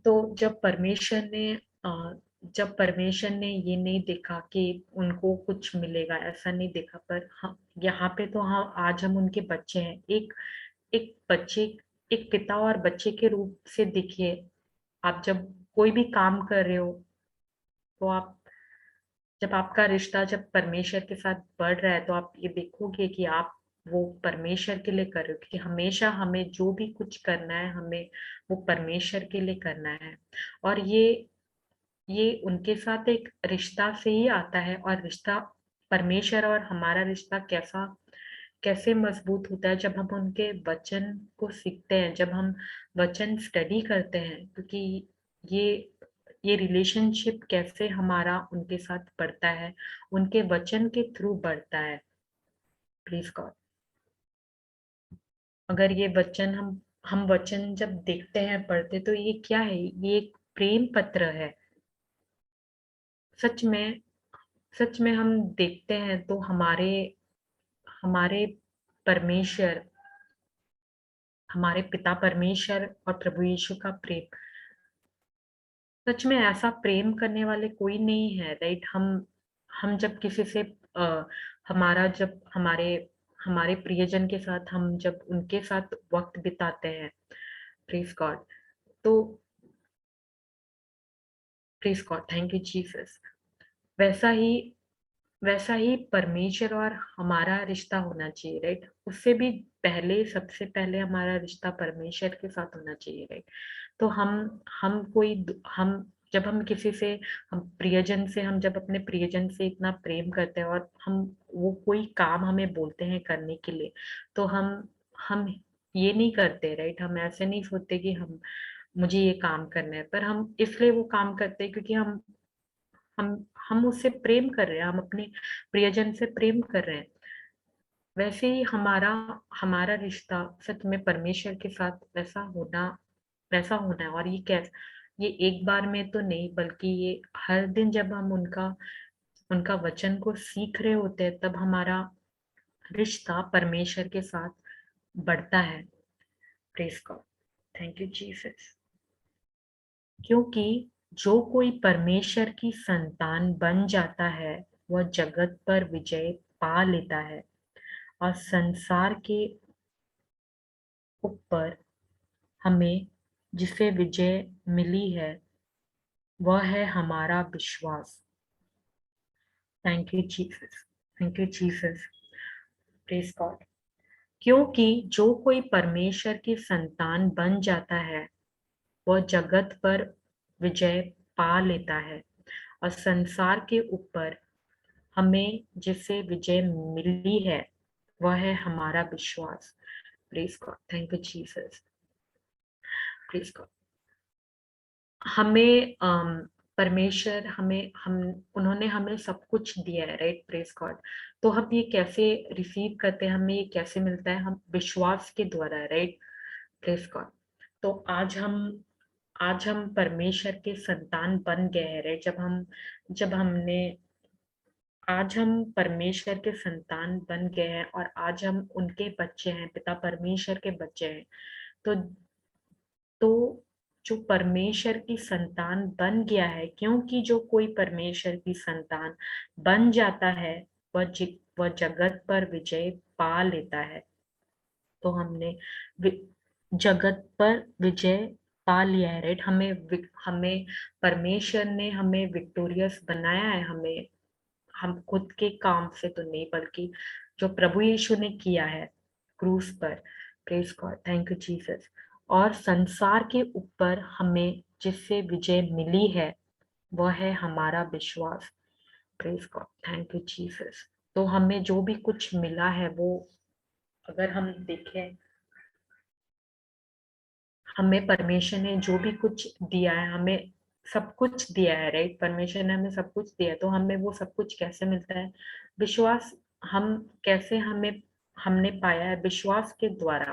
तो जब परमेश्वर ने ये नहीं देखा कि उनको कुछ मिलेगा, ऐसा नहीं देखा, पर हम यहाँ पे तो हाँ, आज हम उनके बच्चे हैं, एक एक बच्चे, एक पिता और बच्चे के रूप से देखिए। आप जब कोई भी काम कर रहे हो, तो आप, जब आपका रिश्ता जब परमेश्वर के साथ बढ़ रहा है, तो आप ये देखोगे कि आप वो परमेश्वर के लिए कर रहे हो, क्योंकि हमेशा हमें जो भी कुछ करना है, हमें वो परमेश्वर के लिए करना है। और ये उनके साथ एक रिश्ता से ही आता है। और रिश्ता, परमेश्वर और हमारा रिश्ता कैसा कैसे मजबूत होता है, जब हम उनके वचन को सीखते हैं, जब हम वचन स्टडी करते हैं, क्योंकि ये ये रिलेशनशिप कैसे हमारा उनके साथ बढ़ता है, उनके वचन के थ्रू बढ़ता है, प्लीज गॉड। अगर ये वचन हम वचन जब देखते हैं, पढ़ते, तो ये क्या है, ये एक प्रेम पत्र है। सच में, सच में हम देखते हैं तो हमारे हमारे परमेश्वर, हमारे पिता परमेश्वर और प्रभु यीशु का प्रेम, सच में ऐसा प्रेम करने वाले कोई नहीं है, राइट। हम जब किसी से हमारा जब हमारे हमारे प्रियजन के साथ, हम जब उनके साथ वक्त बिताते हैं, प्रेज गॉड, तो praise God, thank you Jesus. वैसा ही वैसा ही परमेश्वर और हमारा रिश्ता होना चाहिए, राइट। उससे भी पहले, सबसे पहले हमारा रिश्ता परमेश्वर के साथ होना चाहिए, राइट। तो हम जब हम किसी से, हम प्रियजन से, हम जब अपने प्रियजन से इतना प्रेम करते हैं, और हम वो कोई काम हमें बोलते हैं करने के लिए, तो हम ये नहीं करते, राइट। हम ऐसे नहीं सोचते कि मुझे ये काम करना है, पर हम इसलिए वो काम करते हैं क्योंकि हम उससे प्रेम कर रहे हैं, हम अपने प्रियजन से प्रेम कर रहे हैं। वैसे ही हमारा हमारा रिश्ता सच में परमेश्वर के साथ वैसा होना है। और ये एक बार में तो नहीं, बल्कि ये हर दिन जब हम उनका उनका वचन को सीख रहे होते हैं, तब हमारा रिश्ता परमेश्वर के साथ बढ़ता है, praise God, thank you Jesus. क्योंकि जो कोई परमेश्वर की संतान बन जाता है, वह जगत पर विजय पा लेता है, और संसार के ऊपर हमें जिसे विजय मिली है, वह है हमारा विश्वास। Thank you Jesus, thank you Jesus, praise God. क्योंकि जो कोई परमेश्वर की संतान बन जाता है, वह जगत पर विजय पा लेता है, और संसार के ऊपर हमें जिसे विजय मिली है, वह है हमारा विश्वास। Praise God, thank you Jesus, praise God. हमें परमेश्वर हमें हम उन्होंने हमें सब कुछ दिया है, राइट, प्रेज गॉड। तो हम ये कैसे रिसीव करते हैं, हमें ये कैसे मिलता है, हम विश्वास के द्वारा, राइट, प्रेज गॉड। तो आज हम परमेश्वर के संतान बन गए हैं, राइट। जब हमने आज हम परमेश्वर के संतान बन गए हैं, और आज हम उनके बच्चे हैं, पिता परमेश्वर के बच्चे हैं। तो तो जो परमेश्वर की संतान बन गया है, क्योंकि जो कोई परमेश्वर की संतान बन जाता है, वह जगत पर विजय पा लेता है। तो हमने जगत पर विजय पा लिया है, राइट। हमें परमेश्वर ने हमें विक्टोरियस बनाया है, हम खुद के काम से तो नहीं, बल्कि जो प्रभु यीशु ने किया है क्रूस पर, praise God, thank you Jesus. और संसार के ऊपर हमें जिससे विजय मिली है वह है हमारा विश्वास। Praise God, thank you Jesus. तो हमें जो भी कुछ मिला है वो अगर हम देखें, हमें परमेश्वर ने जो भी कुछ दिया है, हमें सब कुछ दिया है, राइट? परमेश्वर ने हमें सब कुछ दिया है, तो हमें वो सब कुछ कैसे मिलता है? विश्वास। हम कैसे हमने पाया है? विश्वास के द्वारा।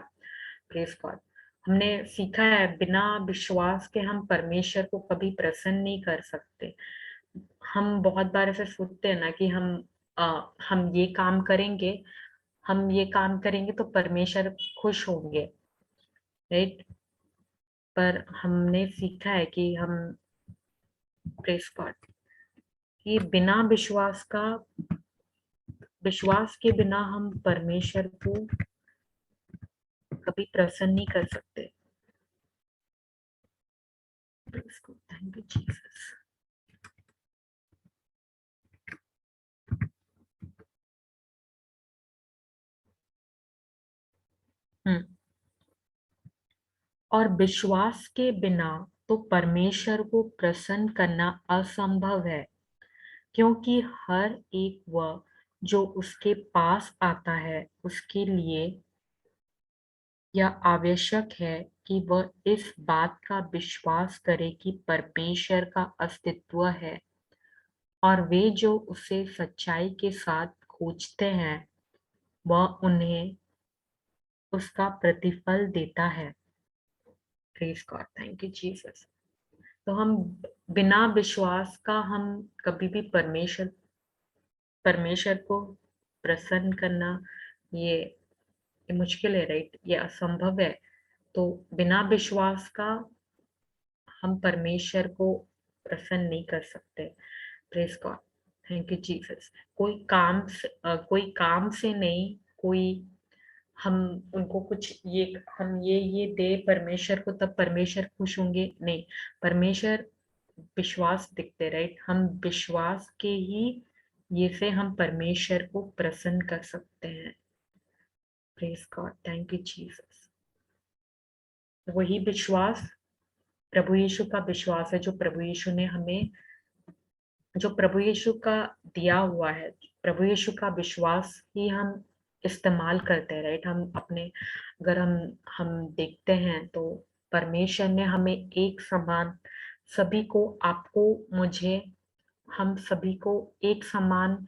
Praise God. हमने सीखा है बिना विश्वास के हम परमेश्वर को कभी प्रसन्न नहीं कर सकते। हम बहुत बार ऐसे सोचते हैं ना कि हम ये काम करेंगे, हम ये काम करेंगे तो परमेश्वर खुश होंगे, राइट? पर हमने सीखा है कि हम, प्रेस गॉड, कि बिना विश्वास के बिना हम परमेश्वर को कभी प्रसन्न नहीं कर सकते। Thank you Jesus. और विश्वास के बिना तो परमेश्वर को प्रसन्न करना असंभव है, क्योंकि हर एक वह जो उसके पास आता है उसके लिए यह आवश्यक है कि वह इस बात का विश्वास करे कि परमेश्वर का अस्तित्व है और वे जो उसे सच्चाई के साथ खोजते हैं वह उन्हें उसका प्रतिफल देता है। Praise God, thank you Jesus. तो हम बिना विश्वास का हम कभी भी परमेश्वर को प्रसन्न करना ये मुश्किल है, राइट? ये असंभव है। तो बिना विश्वास का हम परमेश्वर को प्रसन्न नहीं कर सकते। Praise God, thank you Jesus. कोई काम से नहीं, कोई हम उनको कुछ हम ये दे परमेश्वर को तब परमेश्वर खुश होंगे, नहीं। परमेश्वर विश्वास दिखते, राइट? हम विश्वास के ही ये से हम परमेश्वर को प्रसन्न कर सकते हैं। Praise God, thank you Jesus. वही विश्वास प्रभु यीशु का विश्वास है, जो प्रभु यीशु का दिया हुआ है। प्रभु यीशु का विश्वास ही हम इस्तेमाल करते हैं, राइट? हम अपने, अगर हम देखते हैं तो परमेश्वर ने हमें एक समान, सभी को, आपको, मुझे, हम सभी को एक समान,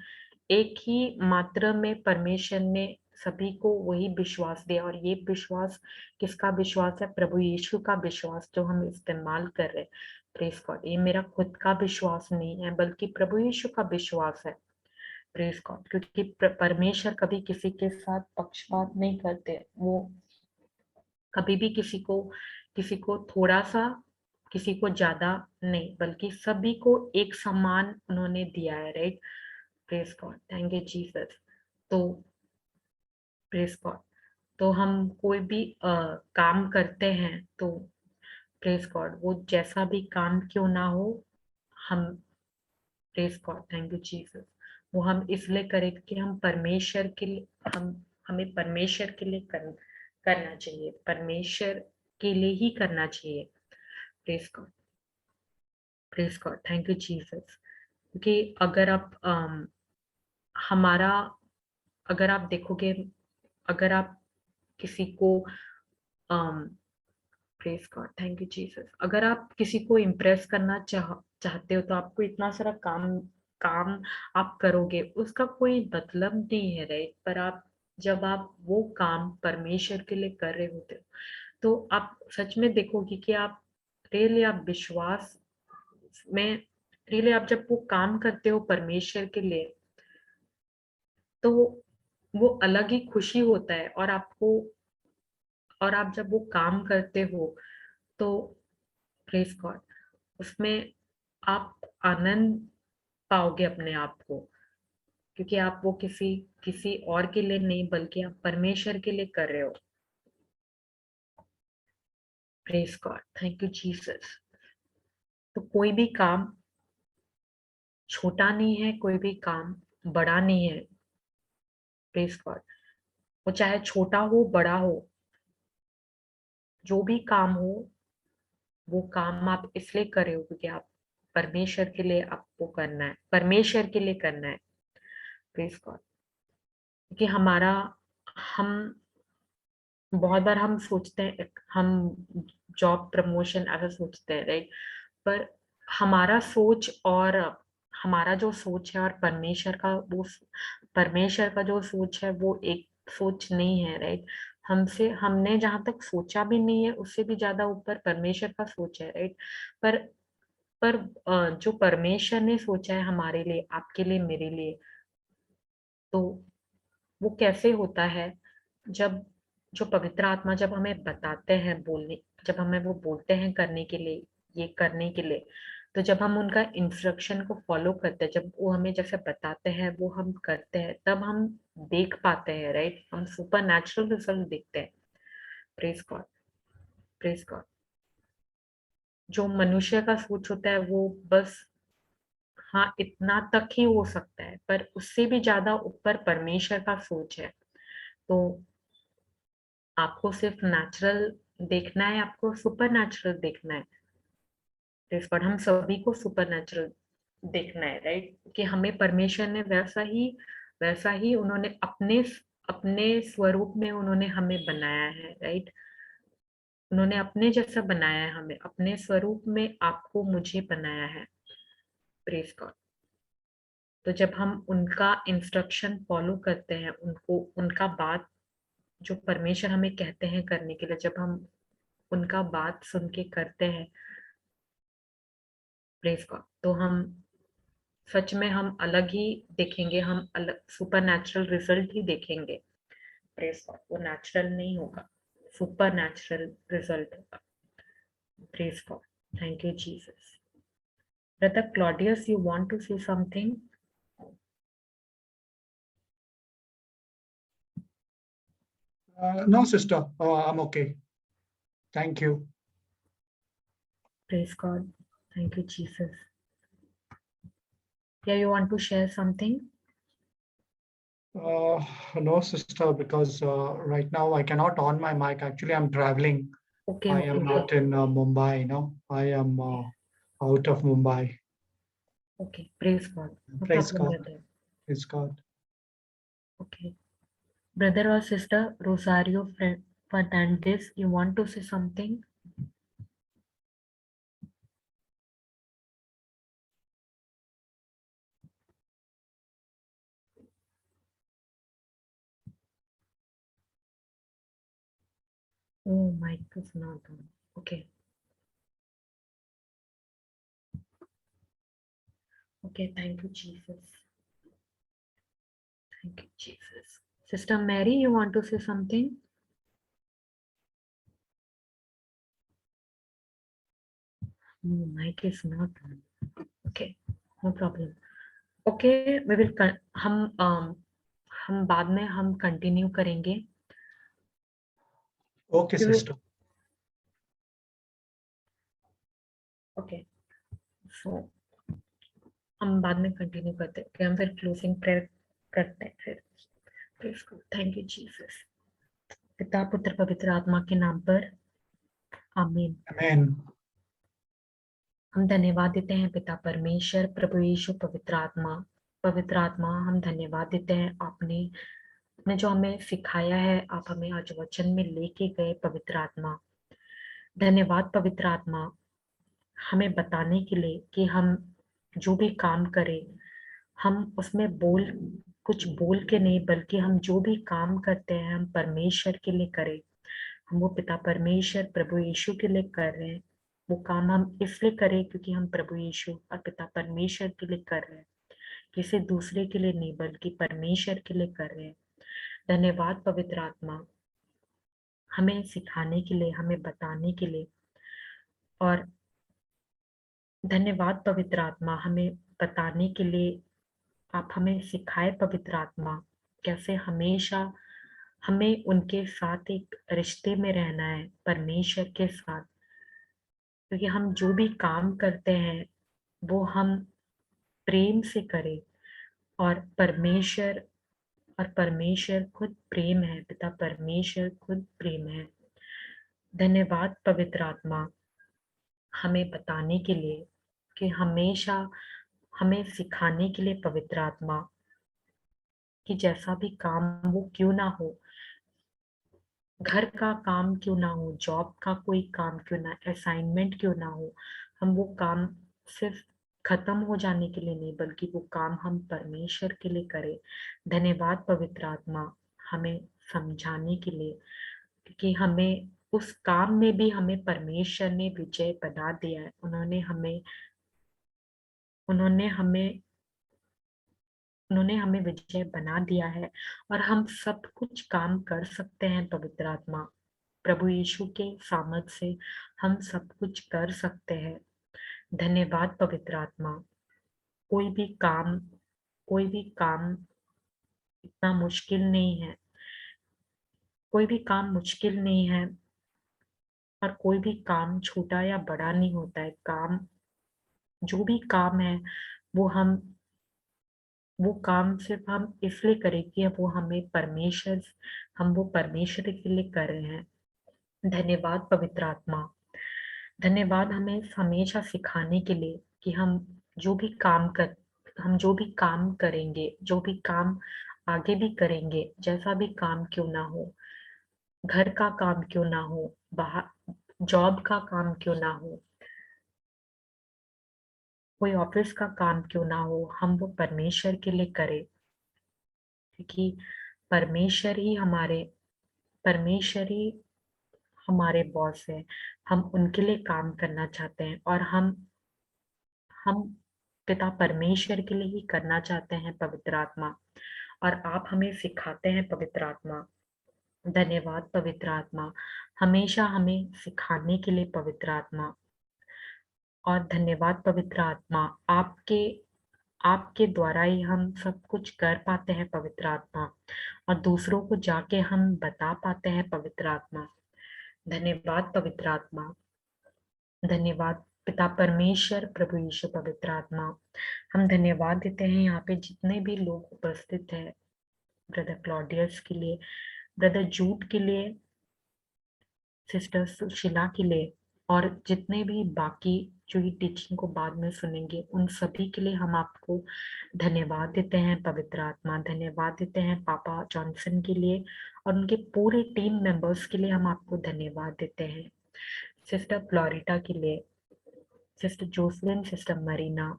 एक ही मात्रा में परमेश्वर ने सभी को वही विश्वास दिया। और ये विश्वास किसका विश्वास है? प्रभु यीशु का विश्वास, जो हम इस्तेमाल कर रहे हैं। प्रेज गॉड, ये मेरा खुद का विश्वास नहीं है बल्कि प्रभु यीशु का विश्वास है। प्रेज गॉड, क्योंकि परमेश्वर कभी किसी के साथ पक्षपात नहीं करते। वो कभी भी किसी को थोड़ा सा, किसी को ज्यादा नहीं, बल्कि सभी को एक समान उन्होंने दिया है, right? Praise God, thank you Jesus. तो प्रेज गॉड, तो हम कोई भी काम करते हैं तो प्रेज गॉड, वो जैसा भी काम क्यों ना हो, हम, praise God, thank you Jesus, वो हम इसलिए करें कि हम परमेश्वर के लिए, हमें परमेश्वर के लिए करना चाहिए, परमेश्वर के लिए ही करना चाहिए। Praise God, praise God, thank you Jesus. क्योंकि हमारा अगर आप देखोगे, अगर आप किसी को praise God, thank you Jesus, अगर आप किसी को इम्प्रेस करना चाहते हो तो आपको इतना सारा काम आप करोगे, उसका कोई मतलब नहीं है, राइट? पर जब आप वो काम परमेश्वर के लिए कर रहे होते हो तो आप सच में देखोगे कि आप रियली, आप विश्वास में, रियली आप जब वो काम करते हो परमेश्वर के लिए तो वो अलग ही खुशी होता है। और आप जब वो काम करते हो तो प्रेज गॉड, उसमें आप आनंद पाओगे अपने आप को, क्योंकि आप वो किसी और के लिए नहीं बल्कि आप परमेश्वर के लिए कर रहे हो। Praise God, thank you Jesus. तो कोई भी काम छोटा नहीं है, कोई भी काम बड़ा नहीं है। प्रेज गॉड, वो चाहे छोटा हो बड़ा हो, जो भी काम हो वो काम आप इसलिए कर रहे हो क्योंकि आप परमेश्वर के लिए आपको करना है, परमेश्वर के लिए करना है। Praise God. क्योंकि हमारा हम बहुत बार हम सोचते हैं हम जॉब प्रमोशन ऐसा सोचते हैं, राइट? पर हमारा सोच और हमारा जो सोच है और परमेश्वर का जो सोच है वो एक सोच नहीं है, राइट? हमने जहां तक सोचा भी नहीं है उससे भी ज्यादा ऊपर परमेश्वर का सोच है, राइट? पर पर जो परमेश्वर ने सोचा है हमारे लिए, आपके लिए, मेरे लिए, तो वो कैसे होता है? जब जो पवित्र आत्मा जब हमें बताते हैं बोलने, जब हमें वो बोलते हैं करने के लिए, ये करने के लिए, तो जब हम उनका इंस्ट्रक्शन को फॉलो करते हैं, जब वो हमें जैसे बताते हैं वो हम करते हैं, तब हम देख पाते हैं, राइट? हम सुपर नेचुरल रिजल्ट देखते हैं। Praise God, praise God. जो मनुष्य का सोच होता है वो बस हाँ इतना तक ही हो सकता है, पर उससे भी ज्यादा ऊपर परमेश्वर का सोच है। तो आपको सिर्फ नेचुरल देखना है, आपको सुपर नेचुरल देखना है। Praise God. हम सभी को सुपर नेचुरल देखना है, राइट? कि हमें परमेश्वर ने वैसा ही उन्होंने अपने अपने स्वरूप में उन्होंने हमें बनाया है, राइट? उन्होंने अपने जैसा बनाया है हमें, अपने स्वरूप में आपको मुझे बनाया है। Praise God. तो जब हम उनका इंस्ट्रक्शन फॉलो करते हैं, उनको उनका बात जो परमेश्वर हमें कहते हैं करने के लिए, जब हम उनका बात सुन के करते हैं, प्रेज गॉड, तो हम सच में हम अलग ही देखेंगे, हम अलग सुपर नेचुरल रिजल्ट ही देखेंगे। Praise God. वो नेचुरल नहीं होगा, सुपर नेचुरल रिजल्ट होगा। Praise God. Thank you Jesus. Brother Claudius, you want to say something? No, sister. I'm okay. Thank you. Praise God. Thank you, Jesus. Yeah, you want to share something? No, sister, because right now I cannot on my mic. Actually, I'm traveling. Okay, I okay. am not in Mumbai. I am out of Mumbai. Okay, praise God. No Praise problem, God. brother. Praise God. Okay. Brother or sister, Rosario Fernandez, you want to say something? Oh, mic is not on. Okay. Okay, thank you, Jesus. Thank you, Jesus. Sister Mary, you want to say something? No, mic is not on. Okay, no problem. Okay, we will हम बाद में हम continue करेंगे। Okay, We will- sister. Okay, so हम बाद में continue करते हैं, फिर हम फिर क्लोजिंग प्रेयर करते हैं फिर। Thank you Jesus. पिता पुत्र पवित्र आत्मा के नाम पर आमीन। Amen. हम धन्यवाद देते हैं पिता परमेश्वर, प्रभु यीशु, पवित्र आत्मा हम धन्यवाद देते हैं। आपने जो हमें सिखाया है, आप हमें आज वचन में लेके गए पवित्र आत्मा। धन्यवाद पवित्र आत्मा, हमें बताने के लिए कि हम जो भी काम करें, हम उसमें कुछ बोल के नहीं, बल्कि हम जो भी काम करते हैं हम परमेश्वर के लिए करें। हम वो पिता परमेश्वर प्रभु यीशु के लिए कर रहे हैं। वो काम हम इसलिए करें क्योंकि हम प्रभु यीशु और पिता परमेश्वर के लिए कर रहे हैं, किसी दूसरे के लिए नहीं बल्कि परमेश्वर के लिए कर रहे हैं। धन्यवाद पवित्र आत्मा, हमें सिखाने के लिए, हमें बताने के लिए। और धन्यवाद पवित्र आत्मा, हमें बताने के लिए। आप हमें सिखाए पवित्र आत्मा, कैसे हमेशा हमें उनके साथ एक रिश्ते में रहना है, परमेश्वर के साथ। क्योंकि हम जो भी काम करते हैं वो हम प्रेम से करें। और परमेश्वर खुद प्रेम है, पिता परमेश्वर खुद प्रेम है। धन्यवाद पवित्र आत्मा हमें बताने के लिए कि हमेशा हमें सिखाने के लिए पवित्र आत्मा कि जैसा भी काम वो क्यों ना हो, घर का काम क्यों ना हो, जॉब का कोई काम क्यों ना, असाइनमेंट क्यों ना हो, हम वो काम सिर्फ खत्म हो जाने के लिए नहीं बल्कि वो काम हम परमेश्वर के लिए करें। धन्यवाद पवित्र आत्मा हमें समझाने के लिए कि हमें उस काम में भी हमें परमेश्वर ने विजय बना दिया है। उन्होंने हमें विजय बना दिया है और हम सब कुछ काम कर सकते हैं पवित्र आत्मा। प्रभु यीशु के सामर्थ से हम सब कुछ कर सकते हैं। धन्यवाद पवित्र आत्मा कोई भी काम इतना मुश्किल नहीं है, कोई भी काम मुश्किल नहीं है और कोई भी काम छोटा या बड़ा नहीं होता है। जो भी काम है वो काम सिर्फ हम इसलिए करें कि हम वो परमेश्वर के लिए कर रहे हैं। धन्यवाद पवित्र आत्मा धन्यवाद हमें हमेशा सिखाने के लिए कि हम जो भी काम करेंगे, जो भी काम आगे भी करेंगे, जैसा भी काम क्यों ना हो, घर का काम क्यों ना हो, बाहर जॉब का काम क्यों ना हो, कोई ऑफिस का काम क्यों ना हो, हम वो परमेश्वर के लिए करें क्योंकि परमेश्वर ही हमारे बॉस है। हम उनके लिए काम करना चाहते हैं और हम पिता परमेश्वर के लिए ही करना चाहते हैं पवित्र आत्मा। और आप हमें सिखाते हैं पवित्र आत्मा। धन्यवाद पवित्र आत्मा हमेशा हमें सिखाने के लिए पवित्र आत्मा। और धन्यवाद पवित्र आत्मा आपके द्वारा ही हम सब कुछ कर पाते हैं पवित्र आत्मा और दूसरों को जाके हम बता पाते हैं पवित्र आत्मा। धन्यवाद पवित्र आत्मा धन्यवाद पिता परमेश्वर प्रभु यीशु पवित्र आत्मा हम धन्यवाद देते हैं यहाँ पे जितने भी लोग उपस्थित हैं, ब्रदर क्लॉडियस के लिए, ब्रदर जूट के लिए, सिस्टर सुशीला के लिए और जितने भी बाकी जो ये टीचिंग को बाद में सुनेंगे उन सभी के लिए हम आपको धन्यवाद देते हैं पवित्र आत्मा। धन्यवाद देते हैं पापा जॉनसन के लिए और उनके पूरे टीम मेंबर्स के लिए हम आपको धन्यवाद देते हैं। सिस्टर फ्लोरिटा के लिए, सिस्टर जोसलिन, सिस्टर मरीना,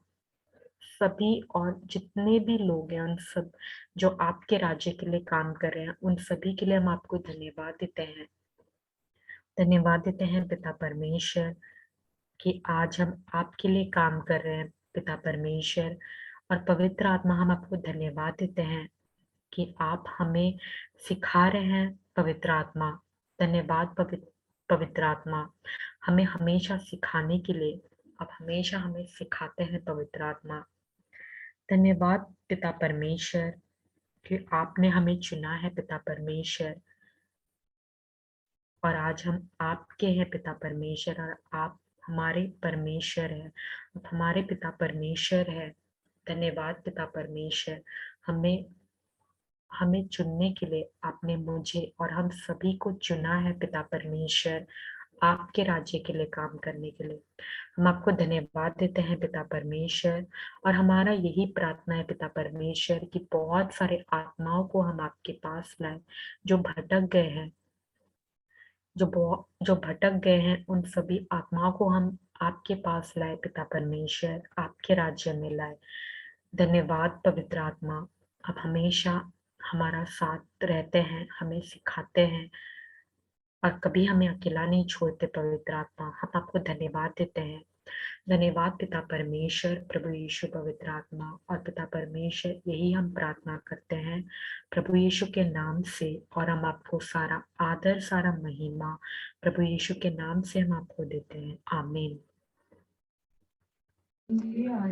सभी और जितने भी लोग हैं उन सब जो आपके राज्य के लिए काम कर रहे हैं उन सभी के लिए हम आपको धन्यवाद देते हैं। धन्यवाद देते हैं पिता परमेश्वर कि आज हम आपके लिए काम कर रहे हैं पिता परमेश्वर। और पवित्र आत्मा हम आपको धन्यवाद देते हैं कि आप हमें सिखा रहे हैं पवित्र आत्मा। धन्यवाद पवित्र आत्मा हमें हमेशा सिखाने के लिए आप हमेशा हमें सिखाते हैं पवित्र आत्मा। धन्यवाद पिता परमेश्वर कि आपने हमें चुना है पिता परमेश्वर और आज हम आपके हैं पिता परमेश्वर और आप हमारे परमेश्वर है, आप हमारे पिता परमेश्वर है। धन्यवाद पिता परमेश्वर हमें चुनने के लिए आपने मुझे और हम सभी को चुना है पिता परमेश्वर आपके राज्य के लिए काम करने के लिए। हम आपको धन्यवाद देते हैं पिता परमेश्वर और हमारा यही प्रार्थना है पिता परमेश्वर कि बहुत सारे आत्माओं को हम आपके पास लाए जो भटक गए हैं, जो भटक गए हैं उन सभी आत्माओं को हम आपके पास लाए पिता परमेश्वर, आपके राज्य में लाए। धन्यवाद पवित्र आत्मा आप हमेशा हमारा साथ रहते हैं, हमें सिखाते हैं और कभी हमें अकेला नहीं छोड़ते पवित्र आत्मा। हम आपको धन्यवाद देते हैं। धन्यवाद पिता परमेश्वर प्रभु यीशु पवित्र आत्मा और पिता परमेश्वर यही हम प्रार्थना करते हैं प्रभु यीशु के नाम से और हम आपको सारा आदर सारा महिमा प्रभु यीशु के नाम से हम आपको देते हैं। आमीन।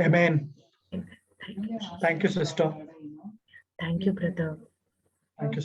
Amen. Thank you. Thank you, sister. Thank you, brother. Thank you, sister.